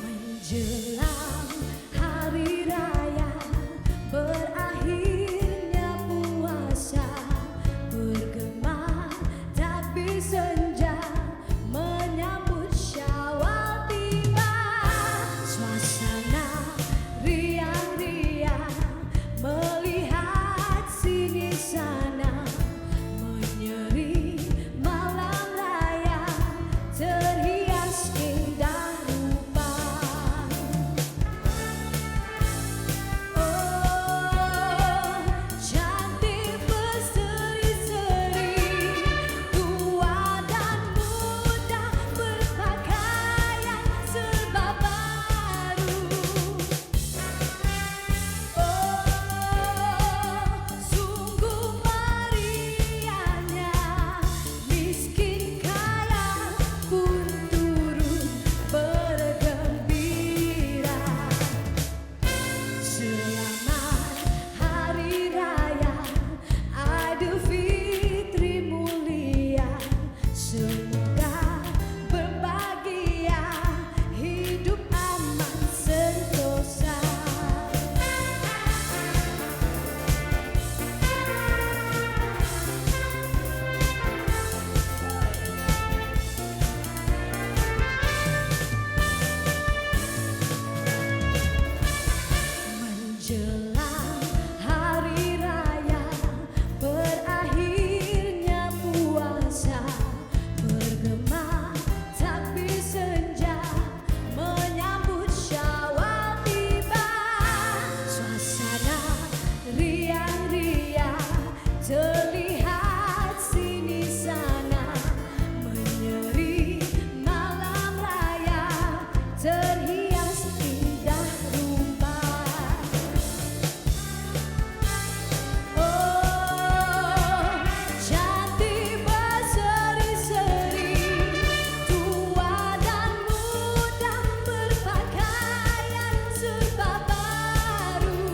Menjelang hari raya, berakhirnya puasa, bergema tapi senja, menyambut Syawal tiba. Suasana riang-riang, melihat sini sana, menyeri malam raya, terhias indah rupa. Oh, cantik berseri-seri, tua dan muda berpakaian serba baru. Oh, sungguh meriahnya, miskin kaya pun turut bergembira. Selamat Hari Raya Aidilfitri mulia, semoga berbahagia, hidup aman sentosa. Menjelang hari raya, berakhirnya puasa, bergema tapi senja, menyambut Syawal tiba. Suasana riang-riang, terlihat sini sana, menyeri malam raya, terhias indah rupa. Oh, cantik berseri-seri, tua dan muda berpakaian serba baru.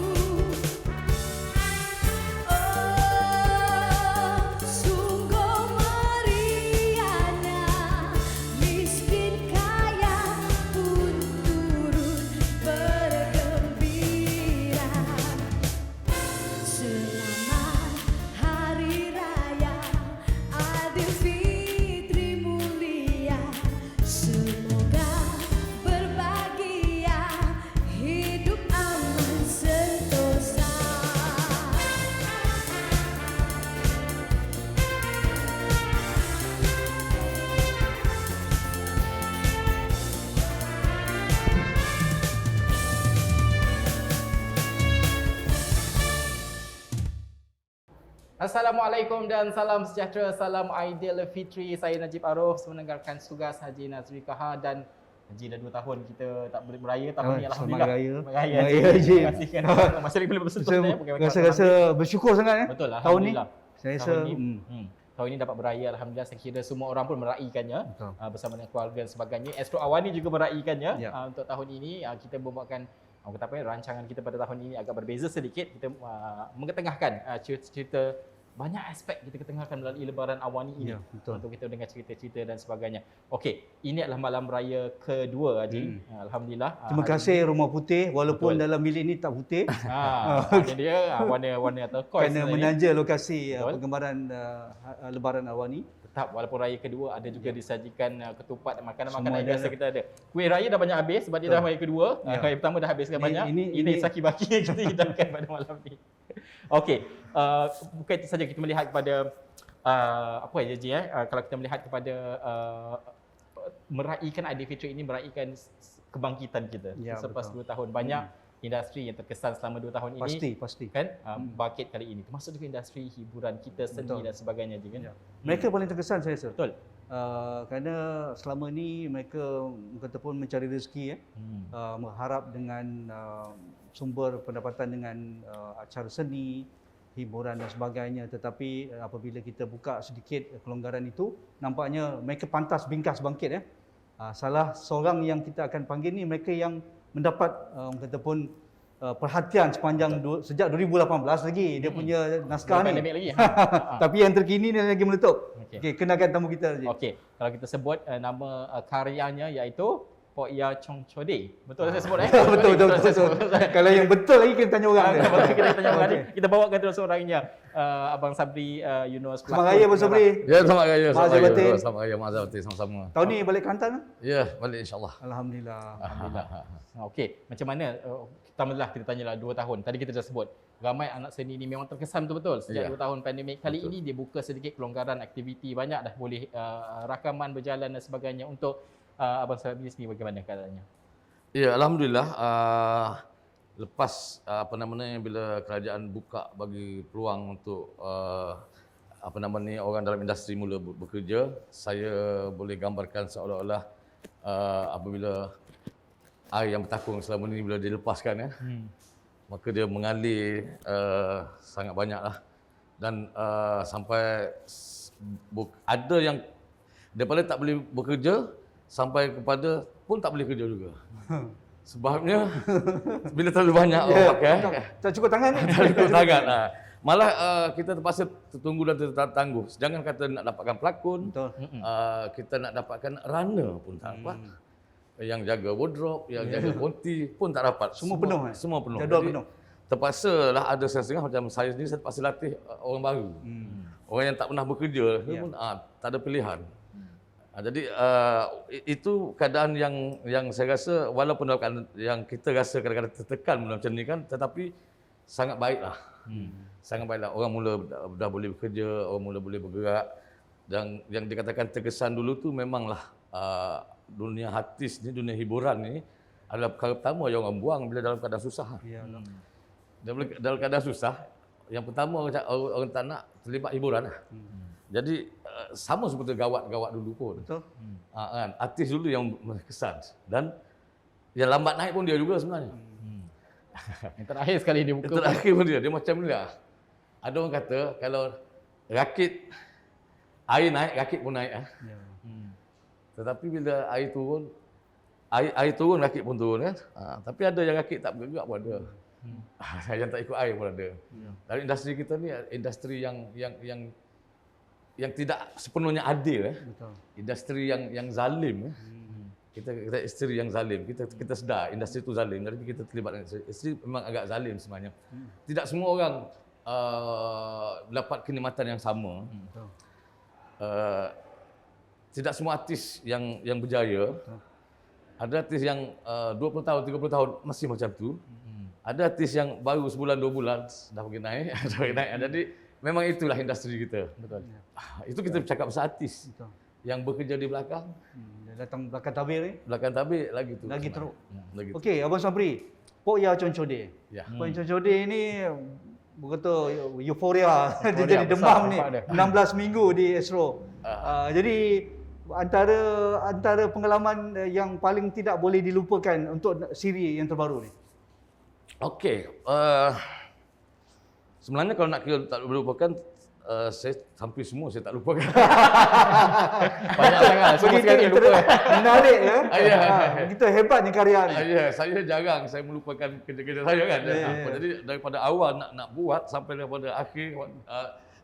Oh, sungguh meriahnya, miskin kaya pun turut bergembira. Selamat Hari Raya Aidilfitri mulia, semoga berbahagia, hidup aman sentosa. Assalamualaikum dan salam sejahtera, salam Aidilfitri. Saya Najib Arif, menenggarkan tugas Haji Nazri Kahar, dan Haji dah 2 tahun kita tak boleh beraya tahun ni, alhamdulillah. Selamat Raya. Selamat Raya Haji. Terima kasih kan. Masih lagi boleh bersentuh Saya rasa bersyukur sangat Betul lah, tahun ni. alhamdulillah. Saya rasa Tahun ni, tahun ini dapat beraya, alhamdulillah. Saya kira semua orang pun meraikannya Betul. bersama dengan keluarga dan sebagainya. Astro Awani juga meraikannya. Ya. Untuk tahun ini kita membuatkan kata apa ya, rancangan kita pada tahun ini agak berbeza sedikit. Kita mengetengahkan cerita banyak aspek kita ketengahkan melalui Lebaran Awani ini, Ya, betul. untuk kita dengar cerita-cerita dan sebagainya. Okey, ini adalah malam raya kedua, Haji. Alhamdulillah. Terima kasih Rumah Putih, walaupun Betul. dalam bilik ni tak putih. Maknanya dia warna-warna atau koi Kerana sebenarnya. menanja lokasi Betul. penggambaran Lebaran Awani. Tetap, walaupun raya kedua ada juga disajikan ketupat dan makanan-makanan Semua yang ada biasa lah. kita ada. Kuih raya dah banyak habis sebab dia dah raya kedua. Ya. Raya pertama dah habiskan banyak. Ini ini- saki-baki yang kita hidangkan pada malam ni. Okey, bukan itu saja kita melihat kepada apa ya Ji, kalau kita melihat kepada meraihkan Aidilfitri ini, meraihkan kebangkitan kita Ya, selepas betul. 2 tahun. Banyak industri yang terkesan selama 2 tahun ini Pasti. kan bangkit kali ini, termasuk juga industri hiburan kita, seni Betul. dan sebagainya Ji kan. Ya. Mereka paling terkesan saya rasa. Betul. Kerana selama ni mereka kata pun mencari rezeki, mengharap dengan sumber pendapatan dengan acara seni, hiburan dan sebagainya, tetapi apabila kita buka sedikit kelonggaran itu, nampaknya mereka pantas bingkas bangkit ya. Salah seorang yang kita akan panggil ni mereka yang mendapat orang kata pun perhatian sepanjang sejak 2018 lagi dia punya naskah ni. Pandemik lagi. Tapi yang terkini ni lagi meletup. Okey. Okey, kenalkan tamu kita Haji. Okey, kalau kita sebut nama karyanya iaitu Pok Ya Chong Chode. Betul saya sebut Betul. Kalau yang betul lagi kita tanya orang dia. Betul kita tanya orang ni. Kita bawakan terus orangnya. Abang Sabri Yunus. Selamat Raya Abang Sabri. Ya, selamat raya. Maaf Zahir Batin. Selamat raya, maaf Zahir Batin sama-sama. Tahun ni balik Kelantan lah? Ya, balik insyaAllah. Alhamdulillah. Okey, macam mana? Pertamalah kita tanyalah 2 tahun. Tadi kita dah sebut. Ramai anak seni ni memang terkesan betul-betul sejak 2 tahun pandemik. Kali ini dia buka sedikit kelonggaran aktiviti. Banyak dah boleh rakaman berjalan dan sebagainya. Untuk Abang Sabri sendiri bagaimana keadaannya? Ya, alhamdulillah. Lepas bila kerajaan buka bagi peluang untuk orang dalam industri mula bekerja, saya boleh gambarkan seolah-olah apabila air yang bertakung selama ini bila dilepaskan maka dia mengalir sangat banyaklah, dan sampai ada yang daripada tak boleh bekerja sampai kepada pun tak boleh kerja juga. Sebabnya bila terlalu banyak orang pakai, Tak cukup tangan ni. tak cukup sangat. Malah kita terpaksa tertunggu dan tertangguh. Jangan kata nak dapatkan pelakon, Betul. kita nak dapatkan runner pun tak dapat. Yang jaga wardrobe, yang jaga konti pun tak dapat. Semua penuh, Semua penuh. Jadual Jadi, penuh. terpaksa lah ada setengah macam saya sendiri, saya terpaksa latih orang baru. Orang yang tak pernah bekerja pun tak ada pilihan. Jadi itu keadaan yang saya rasa, walaupun dalam keadaan yang kita rasa kadang-kadang tertekan macam ni kan, tetapi sangat baiklah. Sangat baiklah. Orang mula dah boleh bekerja, orang mula boleh bergerak. Dan yang dikatakan terkesan dulu tu memanglah dunia artis ni, dunia hiburan ni adalah perkara pertama yang orang buang bila dalam keadaan susah. Ya. Dalam keadaan susah, yang pertama orang tak nak terlibat hiburan lah. Jadi sama seperti gawat-gawat dulu pun. Betul. Kan? Artis dulu yang kesan, dan yang lambat naik pun dia juga sebenarnya. Yang terakhir sekali dia buka. Yang terakhir pun dia macam ni lah. Ada orang kata kalau rakit air naik, rakit pun naik. Ya. Tetapi bila air turun, rakit pun turun kan. Tapi ada yang rakit tak bergerak pun ada. Yang tak ikut air pun ada. Dalam industri kita ni industri yang tidak sepenuhnya adil. Betul. Industri yang zalim. Kita industri yang zalim. Kita sedar industri itu zalim. Jadi kita terlibat dengan industri memang agak zalim sebenarnya. Tidak semua orang dapat kenikmatan yang sama. Betul. Tidak semua artis yang berjaya. Ada artis yang 20 tahun, 30 tahun masih macam tu. Ada artis yang baru sebulan, 2 bulan dah pergi naik. Jadi memang itulah industri kita. Betul. Itu kita bercakap pasal artis. Betul. Yang bekerja di belakang, Dia datang belakang tabir ni. belakang tabir lagi tu. Lagi teruk. Lagi Okey, Abang Sabri. Pok Ya Chong Chode. Ya. Pok Ya Chong Chode ni berkata euforia. Dia Euforia jadi besar demam ni. nampak dia. 16 minggu di Astro. Jadi antara pengalaman yang paling tidak boleh dilupakan untuk siri yang terbaru ni. Okey. Sebenarnya kalau nak kira tak lupakan, saya hampir semua saya tak lupakan. Banyak sangat. Semua sekali lupa. Menarik ya. Ya. Begitu hebatnya karya ni. Ya, saya jarang saya melupakan kerja-kerja saya kan. Jadi daripada awal nak buat sampai daripada akhir,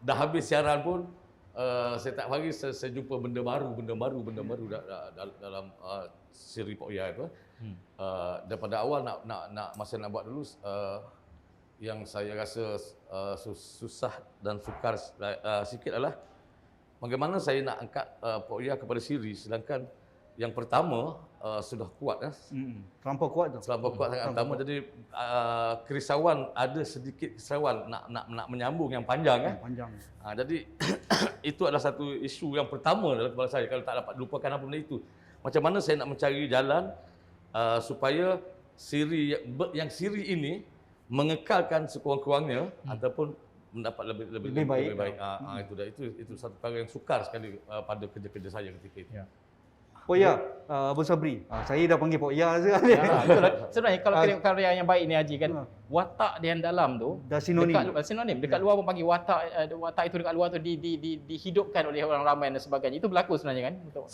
dah habis siaran pun setiap hari saya jumpa benda baru dalam siri Pok Ya itu. Daripada awal nak masa nak buat dulu, yang saya rasa susah dan sukar sikit adalah bagaimana saya nak angkat Pok Ya kepada siri, sedangkan yang pertama sudah kuat Terlampau kuat tu. Terlampau kuat sangat pertama. Jadi kerisauan, ada sedikit kerisauan nak menyambung yang panjang Panjang. Jadi itu adalah satu isu yang pertama dalam kepala saya, kalau tak dapat lupakan apa benda itu. Macam mana saya nak mencari jalan supaya siri siri ini mengekalkan sekurang-kurangnya ataupun mendapat lebih baik. Itu satu perkara yang sukar sekali pada kerja-kerja saya ketika itu. Ya. Poya, Abang Sabri. Saya dah panggil Poya sekarang ni. Betul lah. Sebenarnya kalau tengok karya yang baik ni Haji kan, watak dia yang dalam tu Dah sinonim. sinonim. Dekat luar pun panggil watak itu dekat luar tu dihidupkan oleh orang ramai dan sebagainya. Itu berlaku sebenarnya kan? Betul.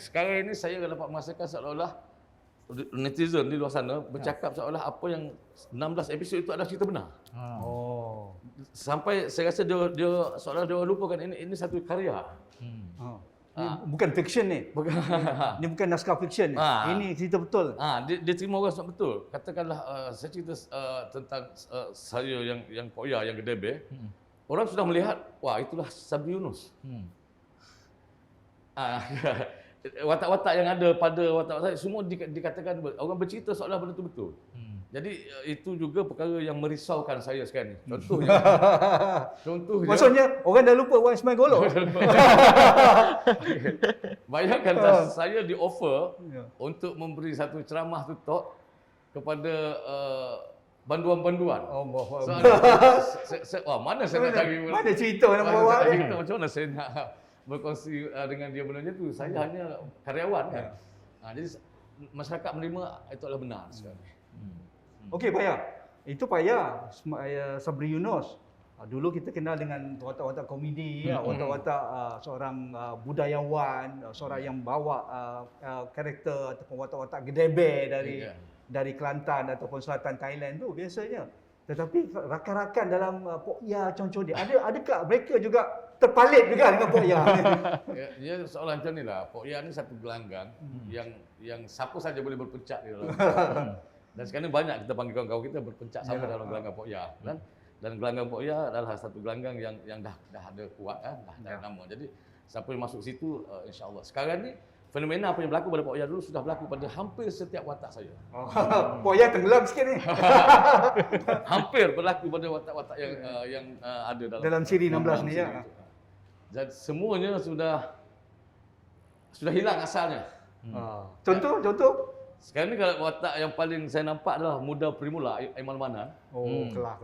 Sekarang ini saya dapat merasakan seolah-olah netizen di luar sana bercakap seolah apa yang 16 episod itu adalah cerita benar. Oh. Sampai saya rasa dia seolah dia lupakan ini satu karya. Ini bukan fiction ni. Ini bukan naskah fiction ni. Ini cerita betul. Dia terima orang sebab betul. Katakanlah saya cerita tentang saya yang Poya yang Gedebe. Orang sudah melihat, wah itulah Sabri Yunus. Watak-watak yang ada pada watak-watak semua dikatakan orang bercerita seolah benda itu betul. Jadi itu juga perkara yang merisaukan saya sekarang ni. Contohnya Maksudnya orang dah lupa Wan Ismail Golok. bayangkan saya di offer untuk memberi satu ceramah tu talk kepada banduan-banduan. Mana saya nak cari Mana cerita nak bawa ni? macam mana saya nak berkongsi dengan dia benda tu. Saya hanya karyawan kan. Jadi masyarakat menerima itu adalah benar sekarang. Okey, Paya. Itu Paya Sabri Yunus. Dulu kita kenal dengan watak-watak komedi, watak-watak seorang budayawan, seorang yang bawa karakter ataupun watak-watak gedebe dari Kelantan ataupun selatan Thailand tu biasanya. Tetapi rakan-rakan dalam Pok Ya Chong dia, adakah mereka juga terpalit juga dengan Pok Ya? Ya soalan macam ni lah. Pok Ya ni satu gelanggang yang siapa saja boleh berpencak di dalam. Dan sekarang banyak kita panggil kawan-kawan kita berpencak sama dalam gelanggang Pok Ya. Dan gelanggang Pok Ya adalah satu gelanggang yang dah ada kuat dah ada nama. Jadi siapa yang masuk situ insya-Allah. Sekarang ni fenomena apa yang berlaku pada Pok Ya dulu sudah berlaku pada hampir setiap watak saya. Pok Ya tenggelam sikit ni. Hampir berlaku pada watak-watak yang ada dalam siri 16 ni ya. Dan semuanya sudah hilang asalnya. Contoh? Sekarang ni kalau watak yang paling saya nampak adalah muda Primula, Eman Manan. Kelah.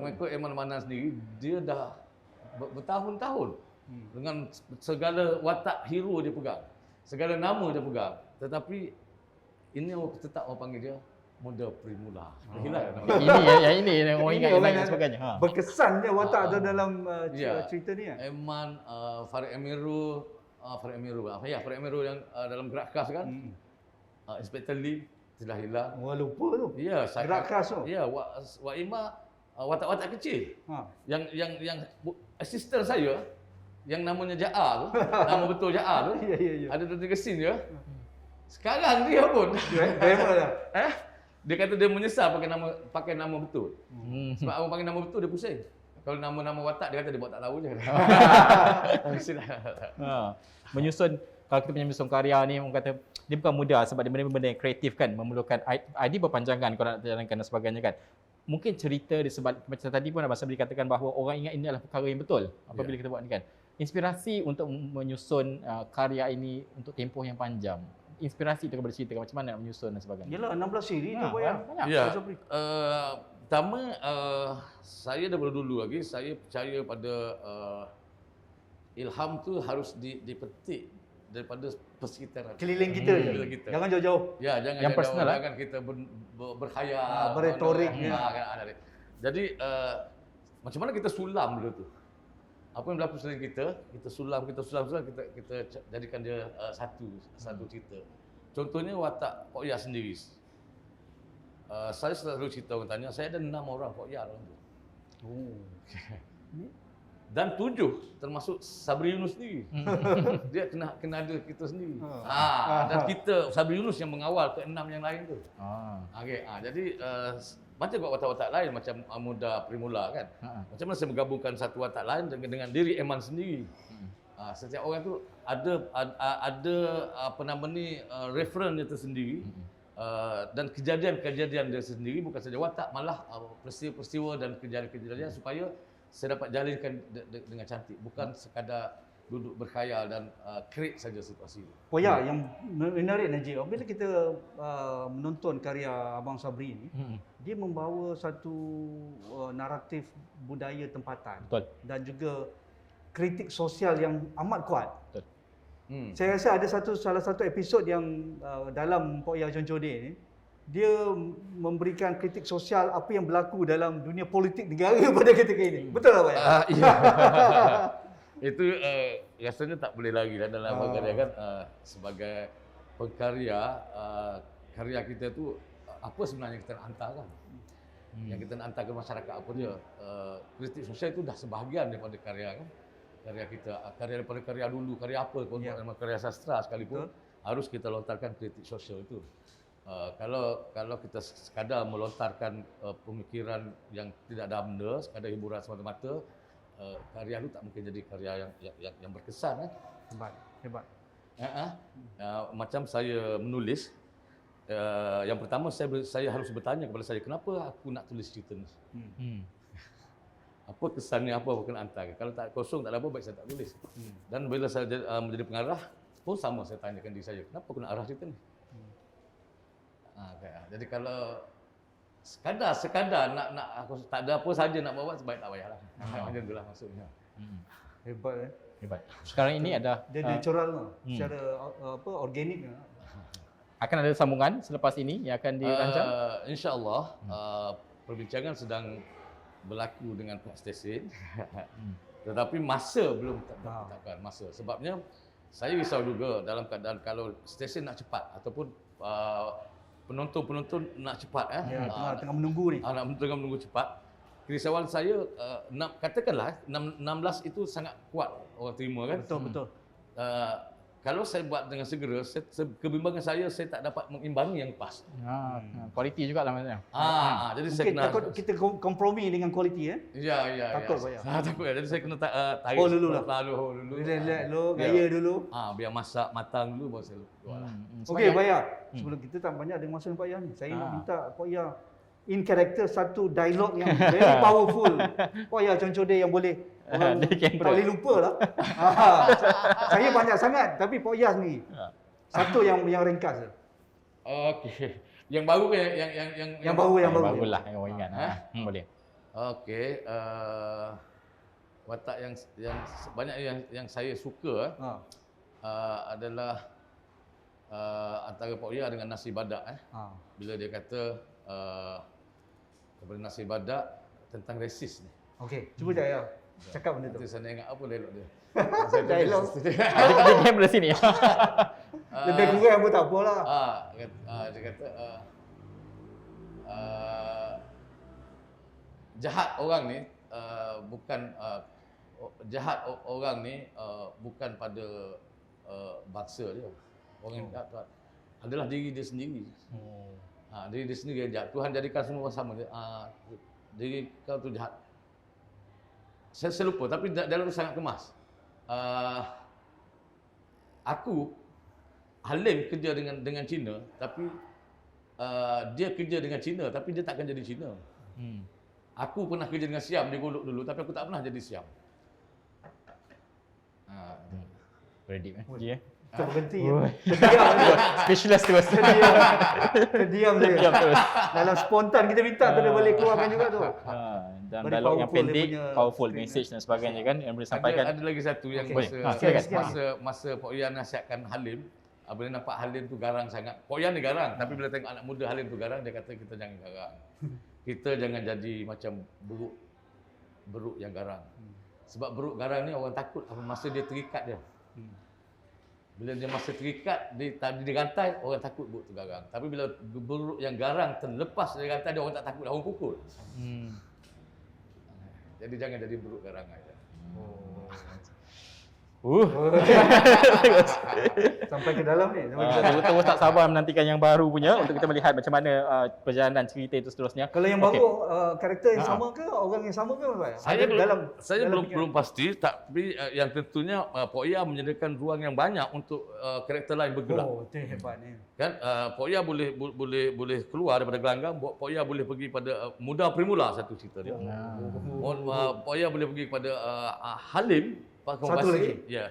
Mengikut Eman Manan sendiri, dia dah bertahun-tahun dengan segala watak hero dia pegang. Segala nama dia pegang. Tetapi ini tetap orang panggil dia muda Primula. Hilang nama. Ini yang orang ingat dan sebagainya. Berkesan je watak tu dalam cerita ni kan. Eman, Farid Emiru yang dalam Gerak Khas kan. Inspektor Lee telah hilang. Lupa tu. Ya, Gerak Khas tu. Ya, Wak Ima watak-watak kecil. Yang asisten saya yang namanya Ja'a tu, nama betul Ja'a tu. Ya. Ada 2-3 scene je. Sekarang dia pun Driver dah. dia kata dia menyesal pakai nama betul. Sebab orang panggil nama betul dia pusing. Kalau nama-nama watak dia kata dia buat tak tahu je. Menyusun, kalau kita punya menyusun karya ni, orang kata dia bukan mudah sebab dia benda-benda yang kreatif kan, memerlukan idea berpanjangan kalau nak jalankan dan sebagainya kan. Mungkin cerita di sebalik macam tadi pun Abang Sabri katakan bahawa orang ingat ini adalah perkara yang betul apabila kita buat ni kan. Inspirasi untuk menyusun karya ini untuk tempoh yang panjang. Inspirasi itu kepada cerita macam mana nak menyusun dan sebagainya. Yalah 16 siri tu Pok Ya. Ya. Pertama saya daripada dulu lagi saya percaya pada ilham tu harus dipetik daripada persekitaran Keliling kita je. Jangan jauh-jauh. Ya, jangan yang personal jangan kita berkhayal, berretorik. Jadi macam mana kita sulam benda tu? Apa yang berlaku selain kita sulam, kita jadikan dia satu cerita. Contohnya watak Pok Ya sendiri. Saya selalu cerita orang tanya, saya ada 6 orang Pok Ya dalam tu. Dan 7 termasuk Sabri Yunus sendiri. Dia kena ada kita sendiri. Dan kita Sabri Yunus yang mengawal ke 6 yang lain tu. Jadi macam watak-watak lain macam Muda Primula kan. Macam mana saya menggabungkan satu watak lain dengan diri Eman sendiri. Setiap orang tu ada referensi dia tersendiri. Dan kejadian-kejadian dia sendiri bukan saja watak, malah peristiwa-peristiwa dan kejadian-kejadian supaya saya dapat jalinkan dengan cantik, bukan sekadar duduk berkhayal dan create saja situasi. Pok Ya, yang menarik Najib, apabila kita menonton karya Abang Sabri ni, dia membawa satu naratif budaya tempatan. Betul. Dan juga kritik sosial yang amat kuat. Betul. Saya rasa ada salah satu episod yang dalam Pok Yah Concode ni, dia memberikan kritik sosial apa yang berlaku dalam dunia politik negara pada ketika ini. Betul tak Pak Yah? Ya. Itu rasanya tak boleh lagi lah dalam karya kan. Sebagai pengkarya, karya kita tu apa sebenarnya kita nak hantarkan. Yang kita nak hantar ke masyarakat apa dia. Kritik sosial itu dah sebahagian daripada karya kan. Karya kita, karya daripada karya dulu, karya apa pun, karya sastra sekalipun, harus kita lontarkan kritik sosial itu. Kalau kita sekadar melontarkan pemikiran yang tidak ada benda, sekadar hiburan semata-mata, karya itu tak mungkin jadi karya yang berkesan. Hebat. Macam saya menulis, yang pertama saya harus bertanya kepada saya, kenapa aku nak tulis cerita ni? Apa kesannya, apa aku nak hantar? Kalau tak kosong, tak ada apa, baik saya tak tulis. Dan bila saya menjadi pengarah pun sama, saya tanyakan diri saya, kenapa aku nak arah cerita ni? Jadi kalau sekadar nak aku tak ada apa saja nak bawa, sebaik tak payahlah. Macam itulah maksudnya. Hebat. Hebat. Sekarang ini ada Dia natural lah. Secara organik lah. akan ada sambungan selepas ini yang akan dirancang. InsyaAllah perbincangan sedang berlaku dengan pihak stesen. Tetapi masa belum tetapkan masa. Sebabnya saya risau juga dalam keadaan kalau stesen nak cepat ataupun penonton nak cepat tengah menunggu ni. Tengah menunggu cepat. Kerisauan saya katakanlah 16 itu sangat kuat orang terima kan. Betul. Kalau saya buat dengan segera, kebimbangan saya tak dapat mengimbangi yang pas. Kualiti juga lah maksudnya. Jadi saya Mungkin kena takut kita kompromi dengan kualiti Ya. Takut Pak Yah. Takut. Jadi saya kena tarik dulu lah. Dulu. Relax dulu, gaya dulu. Biar masak matang dulu baru saya buat lah. Okey Pak Yah. Sebelum kita tak banyak ada masa dengan Pak Yah ni. Saya nak minta Pak Yah in character satu dialog yang very powerful. Pak Yah Concode yang boleh orang tak boleh lupa lah. Saya banyak sangat tapi Pak Yah ni satu yang ringkas. Okey. Yang baru ke yang baru. Barulah yang orang ingat. Boleh. Okey. Watak yang banyak yang saya suka adalah antara Pak Yah dengan Nasi Badak. Bila dia kata kepada Nasi Badak tentang resis ni. Okey, cuba Yah cakap benda tu. Nanti saya ingat apa dialog dia. Dialog. Dia game dari sini. Lebih kurang pun tak apalah. Dia kata jahat orang ni bukan jahat orang ni bukan pada bangsa dia. Orang yang jahat adalah diri dia sendiri. Diri dia sendiri yang jahat. Tuhan jadikan semua orang sama. Diri kau tu jahat. Saya lupa tapi dalam tu sangat kemas. Aku Halim kerja dengan Cina tapi dia kerja dengan Cina tapi dia takkan jadi Cina. Aku pernah kerja dengan Siam di Golok dulu tapi aku tak pernah jadi Siam. Ready dia. Kita berhenti. Specialist tu. Terdiam dia. Dalam spontan kita minta tu dia boleh keluarkan juga tu. Dan Very dialog yang powerful dia pendek, punya powerful screen, message dan sebagainya kan yang boleh sampaikan. Ada lagi satu yang masa Pok Yah nasihatkan Halim, bila nampak Halim tu garang sangat. Pok Yah ni garang, tapi bila tengok anak muda Halim tu garang, dia kata kita jangan garang. Kita jangan jadi macam beruk yang garang. Sebab beruk garang ni orang takut apa masa dia terikat dia. Bila dia masa terikat, dia dirantai, orang takut beruk tu garang. Tapi bila beruk yang garang terlepas dari rantai dia, orang tak takut, orang pukul. Jadi jangan jadi beruk garang aja. Sampai ke dalam ni. Terus tak sabar menantikan yang baru punya untuk kita melihat macam mana perjalanan cerita itu seterusnya. Kalau yang baru karakter yang sama ke, orang yang sama ke Pak? Saya belum pasti tapi yang tentunya Pok Yah menyediakan ruang yang banyak untuk karakter lain bergerak. Itu hebat ni. Kan Pok Yah boleh keluar daripada gelanggang, Pok Yah boleh pergi pada muda primula satu cerita dia. Pok Yah boleh pergi kepada Halim. Satu lagi. Ya.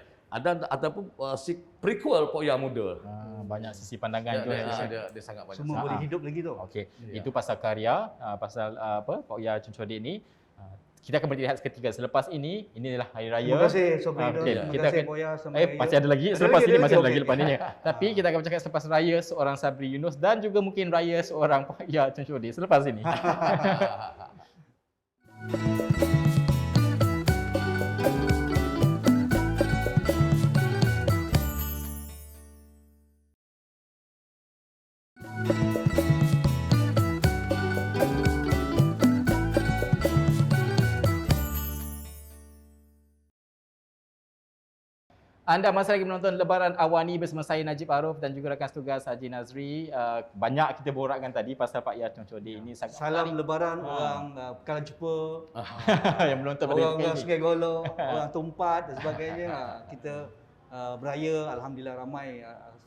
Ataupun si prequel Pok Yah muda. Banyak sisi pandangan tu. Dia sangat banyak. Semua boleh hidup lagi tu. Okey. Itu pasal karya, pasal Pok Yah Concode ni. kita akan berhenti seketika. Selepas ini, inilah hari raya. Terima kasih Sobri Ah, Yunus. okey. Terima Kita kasih akan- Boya sama Masih ada lagi. Ada Selepas lagi, ini ada masih ada lagi? lagi Okey. lepas ni. Tapi kita akan bercakap selepas raya seorang Sabri Yunus dan juga mungkin raya seorang Pak Ya Chun Shodi selepas ini. Anda masih lagi menonton Lebaran Awani bersama saya Najib Arif dan juga rakan setugas Haji Nazri. Banyak kita borakkan tadi pasal Pak Ya Chun Shodi ini sangat Salam menarik. Lebaran orang Pekan Jepun, yang menonton pada orang ketika ini. Sungai Golo, orang Tumpat dan sebagainya. Kita beraya, alhamdulillah ramai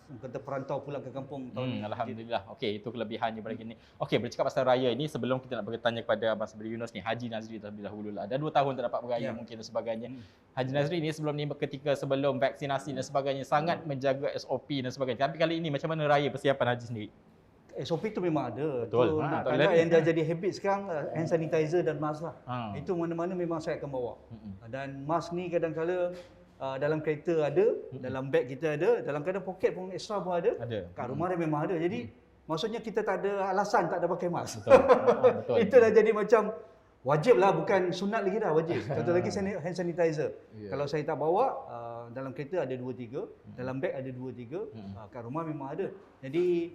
kata perantau pulang ke kampung tahun ni. Alhamdulillah. Okey, itu kelebihannya pada ini. Okey, bercakap pasal raya ini sebelum kita nak bertanya kepada Abang Sabri Yunus ni, Haji Nazri terlebih dahulu lah. Dah 2 tahun tak dapat beraya mungkin dan sebagainya. Haji Nazri ni sebelum ni ketika sebelum vaksinasi dan sebagainya sangat menjaga SOP dan sebagainya. Tapi kali ini macam mana raya persiapan Haji sendiri? SOP tu memang ada. Betul. Tu Tak boleh kalau lari. yang dah jadi habit sekarang hand sanitizer dan mask lah. Ha. Itu mana-mana memang saya akan bawa. Dan mask ni kadang-kala dalam kereta ada, dalam beg kita ada, dalam kadang poket pun extra pun ada. Ada. Kat rumah dia memang ada. Jadi maksudnya kita tak ada alasan tak ada pakai mask. Betul. Betul. Itu dah jadi macam wajib lah, bukan sunat lagi dah, wajib. Contoh lagi hand sanitizer. Kalau saya tak bawa, dalam kereta ada 2-3, dalam beg ada 2-3, kat rumah memang ada. Jadi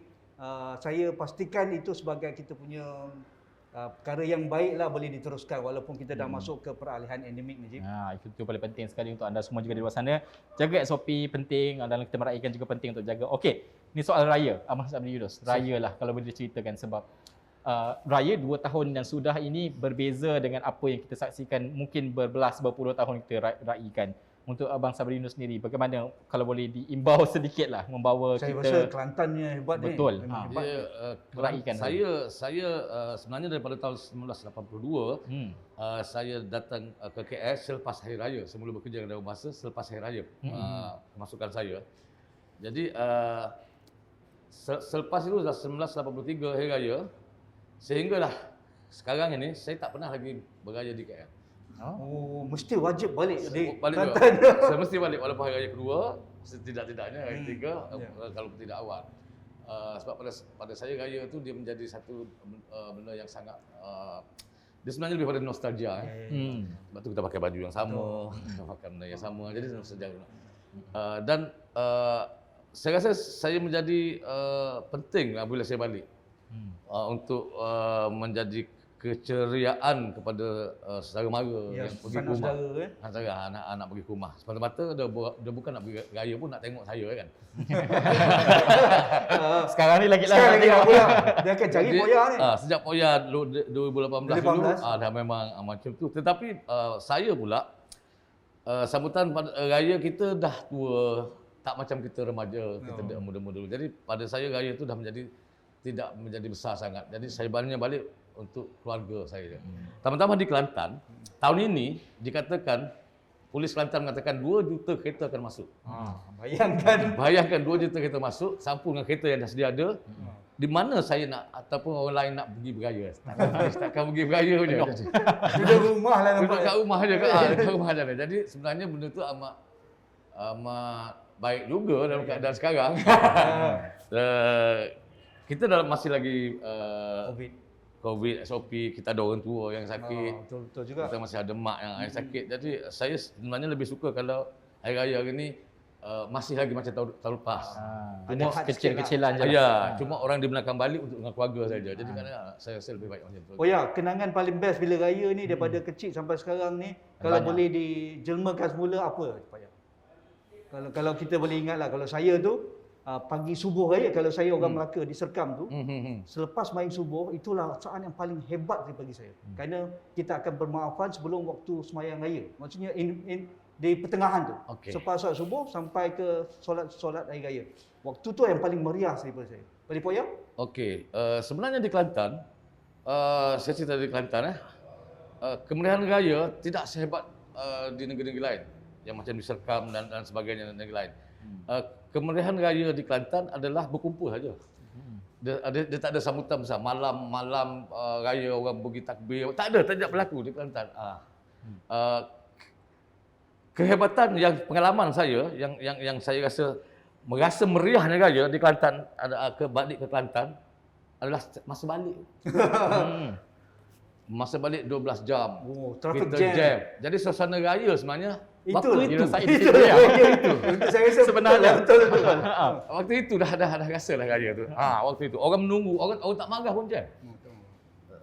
saya pastikan itu sebagai kita punya perkara yang baik lah, boleh diteruskan walaupun kita dah masuk ke peralihan endemik ni, Jim. Itu paling penting sekali untuk anda semua juga di luar sana. Jaga SOP penting, dalam kita meraihkan juga penting untuk jaga. Okey, ni soal raya. Abang Sabri Yunus, raya lah kalau boleh diceritakan sebab raya 2 tahun yang sudah ini berbeza dengan apa yang kita saksikan mungkin berpuluh tahun kita raikan. Untuk Abang Sabri Yunus sendiri, bagaimana kalau boleh diimbau sedikit lah membawa Saya kita. rasa Kelantannya hebat ni. Betul. Memang hebat. Meraihkan Saya sebenarnya daripada tahun 1982 saya datang ke KL selepas Hari Raya. Semula bekerja dalam bahasa selepas Hari Raya pemasukan saya. Jadi selepas itu dah 1983 Hari Raya, sehinggalah sekarang ini saya tak pernah lagi beraya di KL. Oh, mesti wajib balik di Balik juga. Kelantan. Saya mesti balik walaupun hari raya kedua, setidak-tidaknya hari ketiga, kalau tidak awal. Sebab pada saya raya tu dia menjadi satu benda yang sangat dia sebenarnya lebih pada nostalgia. Sebab tu kita pakai baju yang sama, kita pakai benda yang sama. Jadi nostalgia. Dan saya rasa saya menjadi penting bila saya balik untuk menjadi keceriaan kepada saudara mara Ya, yang pergi ke sanak rumah. saudara, Saudara anak-anak pergi ke rumah. Semata-mata dia bukan nak pergi raya pun nak tengok saya kan. Sekarang ni lagi Sekarang lagi lah. nak pulang. Dia akan cari Jadi, Poya ni. Sejak Poya 2018 dulu 2018. dah memang macam tu. Tetapi saya pula sambutan raya kita dah tua, tak macam kita remaja, kita dah muda-muda dulu. Jadi pada saya raya tu dah tidak menjadi besar sangat. Jadi saya balik untuk keluarga saya. Tambah-tambah di Kelantan, tahun ini dikatakan polis Kelantan mengatakan 2 juta kereta akan masuk. Bayangkan 2 juta kereta masuk, sampul dengan kereta yang dah sedia ada. Di mana saya nak ataupun orang lain nak pergi beraya? Takkan pergi beraya je. Duduk rumah lah Duduk nampak. kat rumah je kan. Dekat rumah je. Jadi sebenarnya benda tu amat baik juga dalam keadaan sekarang. Kita masih lagi COVID, SOP, kita ada orang tua yang sakit. Betul juga. Kita masih ada mak yang sakit. Jadi saya sebenarnya lebih suka kalau hari raya hari ni masih lagi macam tahun lepas. Cuma Ada kecil-kecilan je. Ya, cuma orang dibenarkan balik untuk dengan keluarga saja. Jadi kerana saya rasa lebih baik macam tu. Oh ya, kenangan paling best bila raya ni daripada kecil sampai sekarang ni, kalau Banyak. boleh dijelmakan semula apa? Kalau kita boleh ingat lah, kalau saya tu pagi subuh raya, kalau saya orang Melaka di Serkam tu, selepas main subuh, itulah saat yang paling hebat bagi saya. Kerana kita akan bermaafan sebelum waktu semayang raya. Maksudnya di pertengahan tu. Okey. Selepas solat subuh sampai ke solat hari raya. Waktu tu yang paling meriah daripada saya. Boleh Poya? Okey, sebenarnya di Kelantan, saya cerita di Kelantan, kemeriahan raya tidak sehebat di negeri-negeri lain yang macam di Serkam dan sebagainya negeri lain. Kemeriahan raya di Kelantan adalah berkumpul saja. Dia tak ada sambutan besar. Malam raya orang pergi takbir. Tak ada berlaku di Kelantan. Kehebatan yang pengalaman saya yang saya merasa meriahnya raya di Kelantan balik ke Kelantan adalah masa balik. Masa balik 12 jam. Oh, traffic Kita jam. jam. Jadi suasana raya sebenarnya Itu waktu itu. Dirasain di situ ya. Untuk saya rasa Sebenarnya. betul. Waktu itu dah rasa dah raya tu. Waktu itu orang menunggu, orang tak marah pun jam.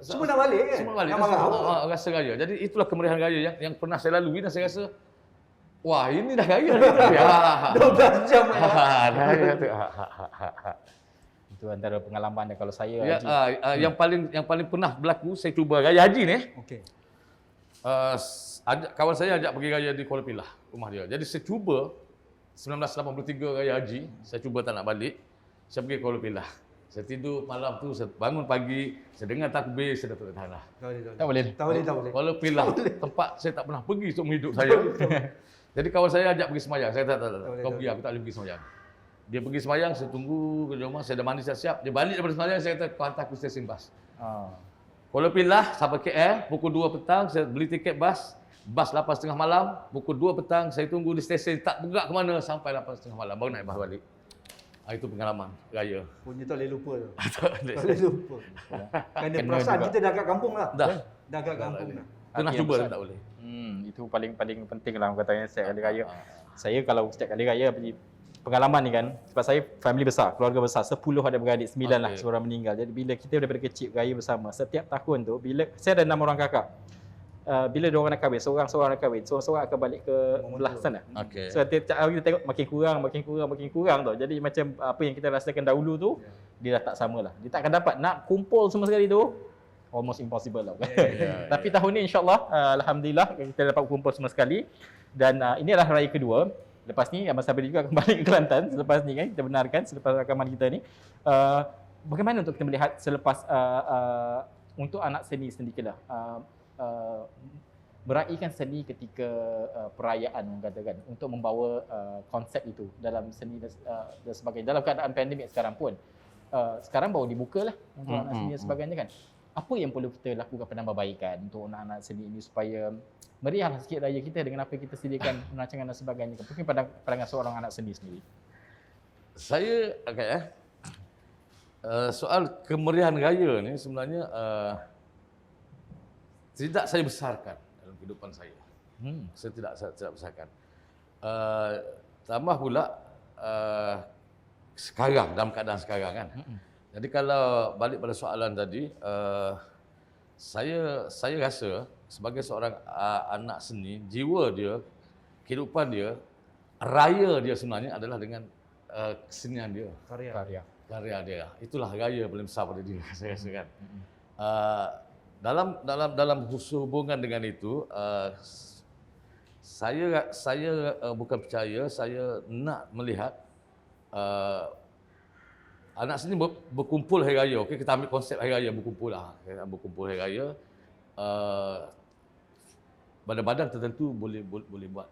Semua nak balik kan? Semua balik. Nak marah. Rasa raya. Jadi itulah kemeriahan raya yang pernah saya lalui dan saya rasa wah, ini dah raya dah. 12 jam. Dah raya tu. Itu antara pengalaman dia kalau saya Ya, Haji. yang paling pernah berlaku saya cuba raya haji ni. Okey. Kawan saya ajak pergi raya di Kuala Pilah, rumah dia. Jadi saya cuba 1983 raya haji, saya cuba tak nak balik. Saya pergi Kuala Pilah. Saya tidur malam tu, saya bangun pagi, saya dengar takbir, saya dah tak tahan lah. Tak boleh. Tak boleh. Kuala Pilah, tempat saya tak pernah pergi seumur hidup saya. Jadi kawan saya ajak pergi semayang. Saya tak. Kau pergi, aku tak boleh pergi semayang. Dia pergi semayang, saya tunggu ke rumah, saya dah mandi siap-siap. Dia balik daripada semayang, saya kata, kau hantar aku stesen bas. Kuala Pilah sampai KL, pukul 2 petang, saya beli tiket bas. Bas 8.30 malam, pukul 2 petang, saya tunggu di stesen, tak bergerak ke mana sampai 8.30 malam, baru naik bas balik. Itu pengalaman raya. Punya tak boleh lupa tu. Tak boleh. Tak boleh lupa. Kerana Kena perasaan juga. kita dah kat kampung lah. Dah. Dah kat kampung dah. Pernah Hati yang cuba besar. tapi tak boleh. Itu paling penting lah orang katanya setiap kali raya. Saya kalau setiap kali raya pergi pengalaman ni kan, sebab saya family besar, keluarga besar, 10 ada beradik, 9 lah Okey. seorang meninggal. Jadi bila kita daripada kecil raya bersama, setiap tahun tu bila saya ada 6 orang kakak. Bila dua orang nak kahwin, seorang nak kahwin, seorang akan balik ke belah sana. Okey. So tiap hari kita tengok makin kurang tau. Jadi macam apa yang kita rasakan dahulu tu, dia dah tak sama lah. Dia tak akan dapat nak kumpul semua sekali tu, almost impossible lah. Tapi tahun ni insyaAllah, Alhamdulillah kita dapat kumpul semua sekali. Dan ini adalah raya kedua. Lepas ni Abang Sabri juga akan balik ke Kelantan selepas ni kan, kita benarkan selepas rakaman kita ni. Bagaimana untuk kita melihat selepas untuk anak seni sendiri lah. Meraihkan seni ketika perayaan orang katakan untuk membawa konsep itu dalam seni dan sebagainya dalam keadaan pandemik sekarang pun sekarang baru dibuka lah untuk anak seni dan sebagainya kan. Apa yang perlu kita lakukan penambahbaikan untuk anak-anak seni ini supaya meriah sikit raya kita dengan apa yang kita sediakan perancangan dan sebagainya. Mungkin pandangan seorang anak seni sendiri. Saya soal kemeriahan raya ni sebenarnya tidak saya besarkan dalam kehidupan saya. Saya tidak besarkan. Tambah pula sekarang, dalam keadaan sekarang kan. Jadi kalau balik pada soalan tadi, saya rasa sebagai seorang anak seni, jiwa dia, kehidupan dia, raya dia sebenarnya adalah dengan kesenian dia, karya dia. Itulah raya paling besar pada diri saya rasa kan. Dalam hubungan dengan itu, saya bukan percaya, saya nak melihat anak seni berkumpul hari raya. Okey, kita ambil konsep hari raya berkumpul lah. Berkumpul hari raya. Badan-badan tertentu boleh buat.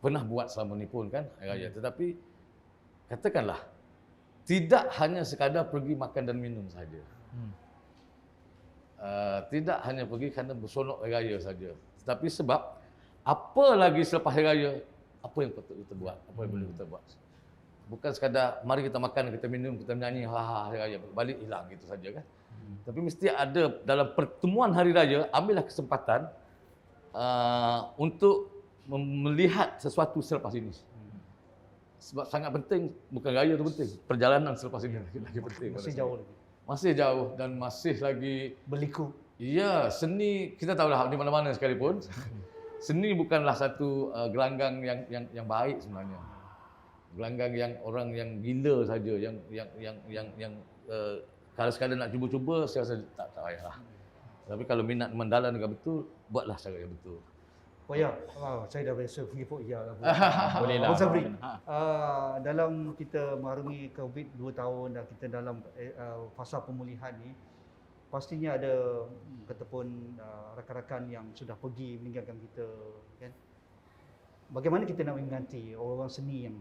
Pernah buat selama ni pun kan hari raya. Tetapi katakanlah tidak hanya sekadar pergi makan dan minum saja. Tidak hanya pergi kerana bersonok hari raya saja. Tetapi sebab apa lagi selepas hari raya, apa yang patut kita buat, apa yang boleh kita buat. Bukan sekadar mari kita makan, kita minum, kita menyanyi hari raya, balik hilang gitu saja kan. Tapi mesti ada dalam pertemuan hari raya, ambillah kesempatan untuk melihat sesuatu selepas ini. Sebab sangat penting, bukan raya tu penting, perjalanan selepas ini lagi penting. Masih jauh lagi. Masih jauh dan masih lagi Berliku. ya, seni kita tahulah di mana-mana sekalipun. Seni bukanlah satu gelanggang yang baik sebenarnya. Gelanggang yang orang yang gila saja, yang kalau sekadar nak cuba-cuba saya rasa tak payahlah. Tapi kalau minat mendalam dengan betul, buatlah cara yang betul. Oh ya, saya dah biasa pergi Pok Ya lah. Boleh lah. Abang Sabri, dalam kita mengarungi COVID 2 tahun dan kita dalam fasa pemulihan ni, pastinya ada kataupun rakan-rakan yang sudah pergi meninggalkan kita kan. Bagaimana kita nak mengganti orang-orang seni yang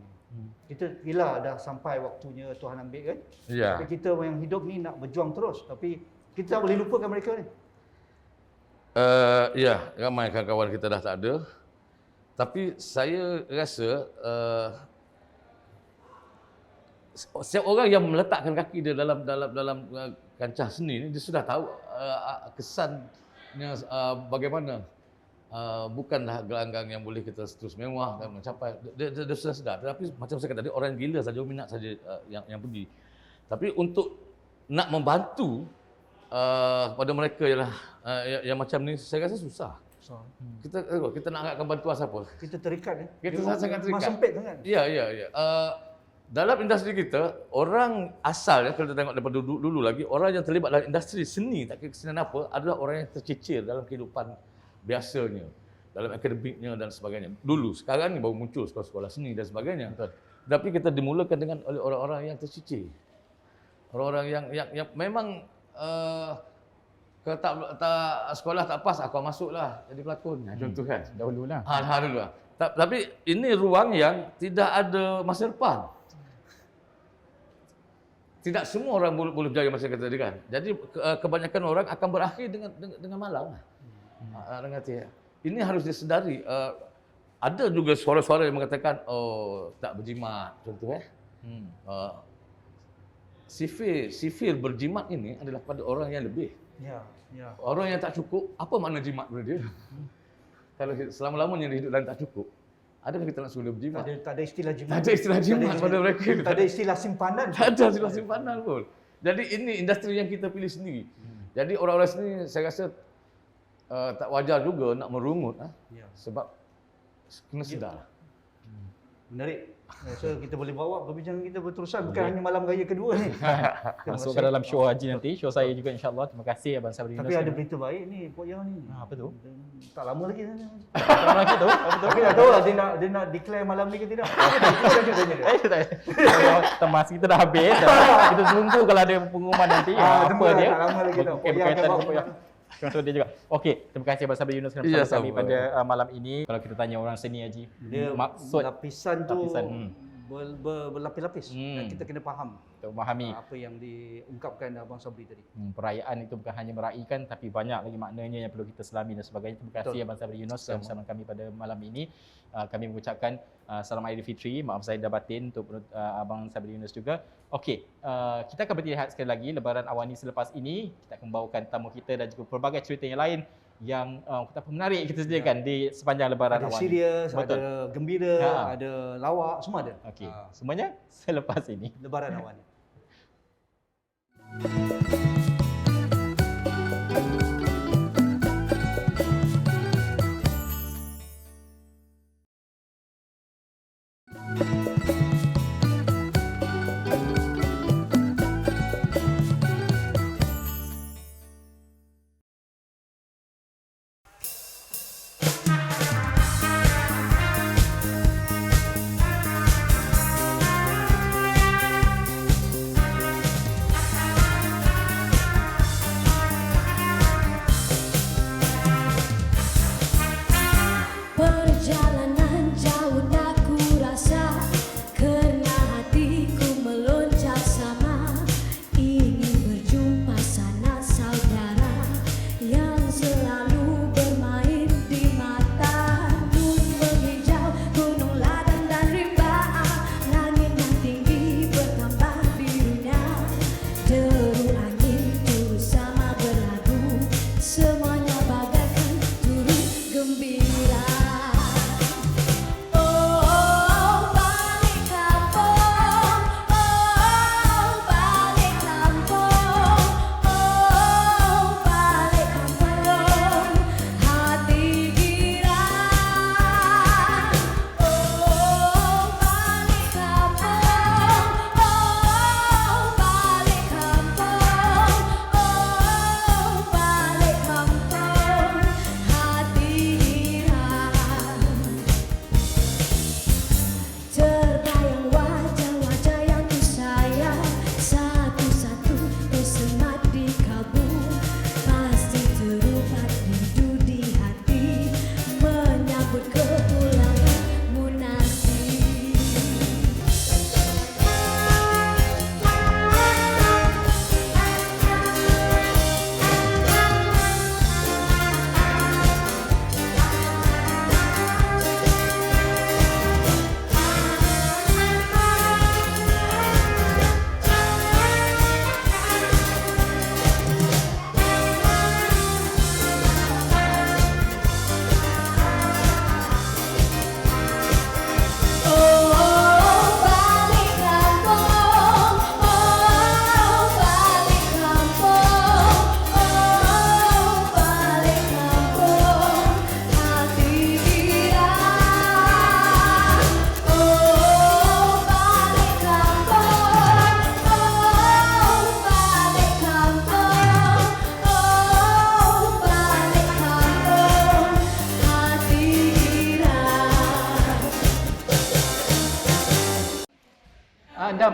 kita gila dah sampai waktunya Tuhan ambil kan. Ya. Tapi kita yang hidup ni nak berjuang terus, tapi kita tak boleh lupakan mereka ni. Ya, ramai kawan-kawan kita dah tak ada. Tapi saya rasa setiap orang yang meletakkan kaki dia dalam kancah seni ni, dia sudah tahu kesannya bagaimana. Bukanlah gelanggang yang boleh kita terus mewah dan mencapai. Dia sudah sedar. Tapi macam saya kata tadi, orang gila saja minat saja yang pergi. Tapi untuk nak membantu pada mereka yang macam ni, saya rasa susah. Kita nak angkatkan bantuan siapa? Kita terikat ya. Kita sangat terikat. Mas sempit sangat. Ya. Dalam industri kita, orang asal kalau kita tengok daripada dulu lagi, orang yang terlibat dalam industri seni, tak kira kesenian apa, adalah orang yang tercicir dalam kehidupan biasanya, dalam akademiknya dan sebagainya. Dulu, sekarang ni baru muncul sekolah-sekolah seni dan sebagainya. Betul. Tapi kita dimulakan oleh orang-orang yang tercicir. Orang-orang yang memang kalau tak sekolah tak pas, aku masuklah jadi pelakon. Contoh kan. Dahululah. Dahululah. Tapi ini ruang yang tidak ada masa depan. Tidak semua orang boleh berjaya macam kata tadi kan. Jadi kebanyakan orang akan berakhir dengan malang. Dengan ini harus disedari. Ada juga suara-suara yang mengatakan, oh tak berjimat. Contoh sifir berjimat ini adalah pada orang yang lebih. Ya. Orang yang tak cukup, apa makna jimat pada dia? Kalau selama-lamanya dia hidup dan tak cukup, adakah kita nak suruh dia berjimat? Tak ada istilah jimat. Tak ada istilah jimat pada mereka. Tak ada istilah simpanan. Tak ada istilah simpanan pun. Jadi ini industri yang kita pilih sendiri. Jadi orang-orang sini saya rasa tak wajar juga nak merungut sebab kena sedar. Menarik. So kita boleh bawa perbincangan kita berterusan, bukan hanya malam raya kedua ni. Masuk ke dalam show Haji nanti, show saya juga insya-Allah. Terima kasih Abang Sabri Yunus. Tapi ada berita baik ni Pok Yang ni. Apa tu? Tak lama lagi. Lama lagi tu? Apa tu? Tapi tak tahu lah dia nak declare malam ni ke tidak. Temas kita dah habis. Kita tunggu kalau ada pengumuman nanti. Apa dia? Tak lama lagi tau. Okey, berkaitan dengan Pok Yang. So dia juga. Okey, terima kasih Abang Sabri Yunus kerana bersama kami pada malam ini. Kalau kita tanya orang seni Haji, dia maksud lapisan tu berlapis-lapis dan kita kena faham untuk memahami apa yang diungkapkan Abang Sabri tadi. Perayaan itu bukan hanya meraihkan tapi banyak lagi maknanya yang perlu kita selami dan sebagainya. Terima kasih Abang Sabri Yunus bersama kami pada malam ini. Kami mengucapkan salam Aidilfitri, maaf zahir dan batin untuk Abang Sabri Yunus juga. Okey, kita akan berlihat sekali lagi Lebaran Awani selepas ini. Kita akan membawakan tamu kita dan juga pelbagai cerita yang lain yang menarik kita sediakan di sepanjang Lebaran Awani. Ada serius, ada gembira, ada lawak, semua ada. Okey, semuanya selepas ini. Lebaran Awani.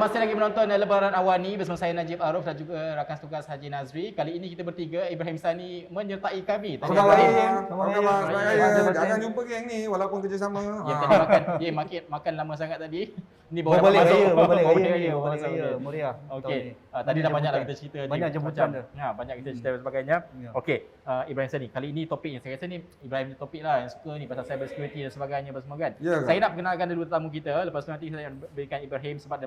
masih lagi menonton Lebaran Awani bersama saya Najib Arif dan juga rakan tugas Haji Nazri. Kali ini kita bertiga, Ibrahim Sani menyertai kami. Apa khabar? Selamat Apa khabar? malam. Selamat Selamat raya. malam. Jangan jumpa geng ni walaupun kerjasama. Ya, tadi makan lama sangat tadi. Ni baru Berbalik dapat raya, masuk. berbalik raya, baru berbalik masuk. raya, meriah. Okey. tahun Tadi dah banyak lah jemputan. kita cerita ni. Banyak jemputan macam, dah. Ya, banyak kita cerita dan sebagainya. Ya. Okey, Ibrahim Sani, kali ini topiknya saya rasa ni Ibrahim ni topik lah yang suka ni pasal cyber security dan sebagainya apa semua kan. Ya, kan? Saya nak perkenalkan dua tetamu kita, lepas tu nanti saya berikan Ibrahim sebab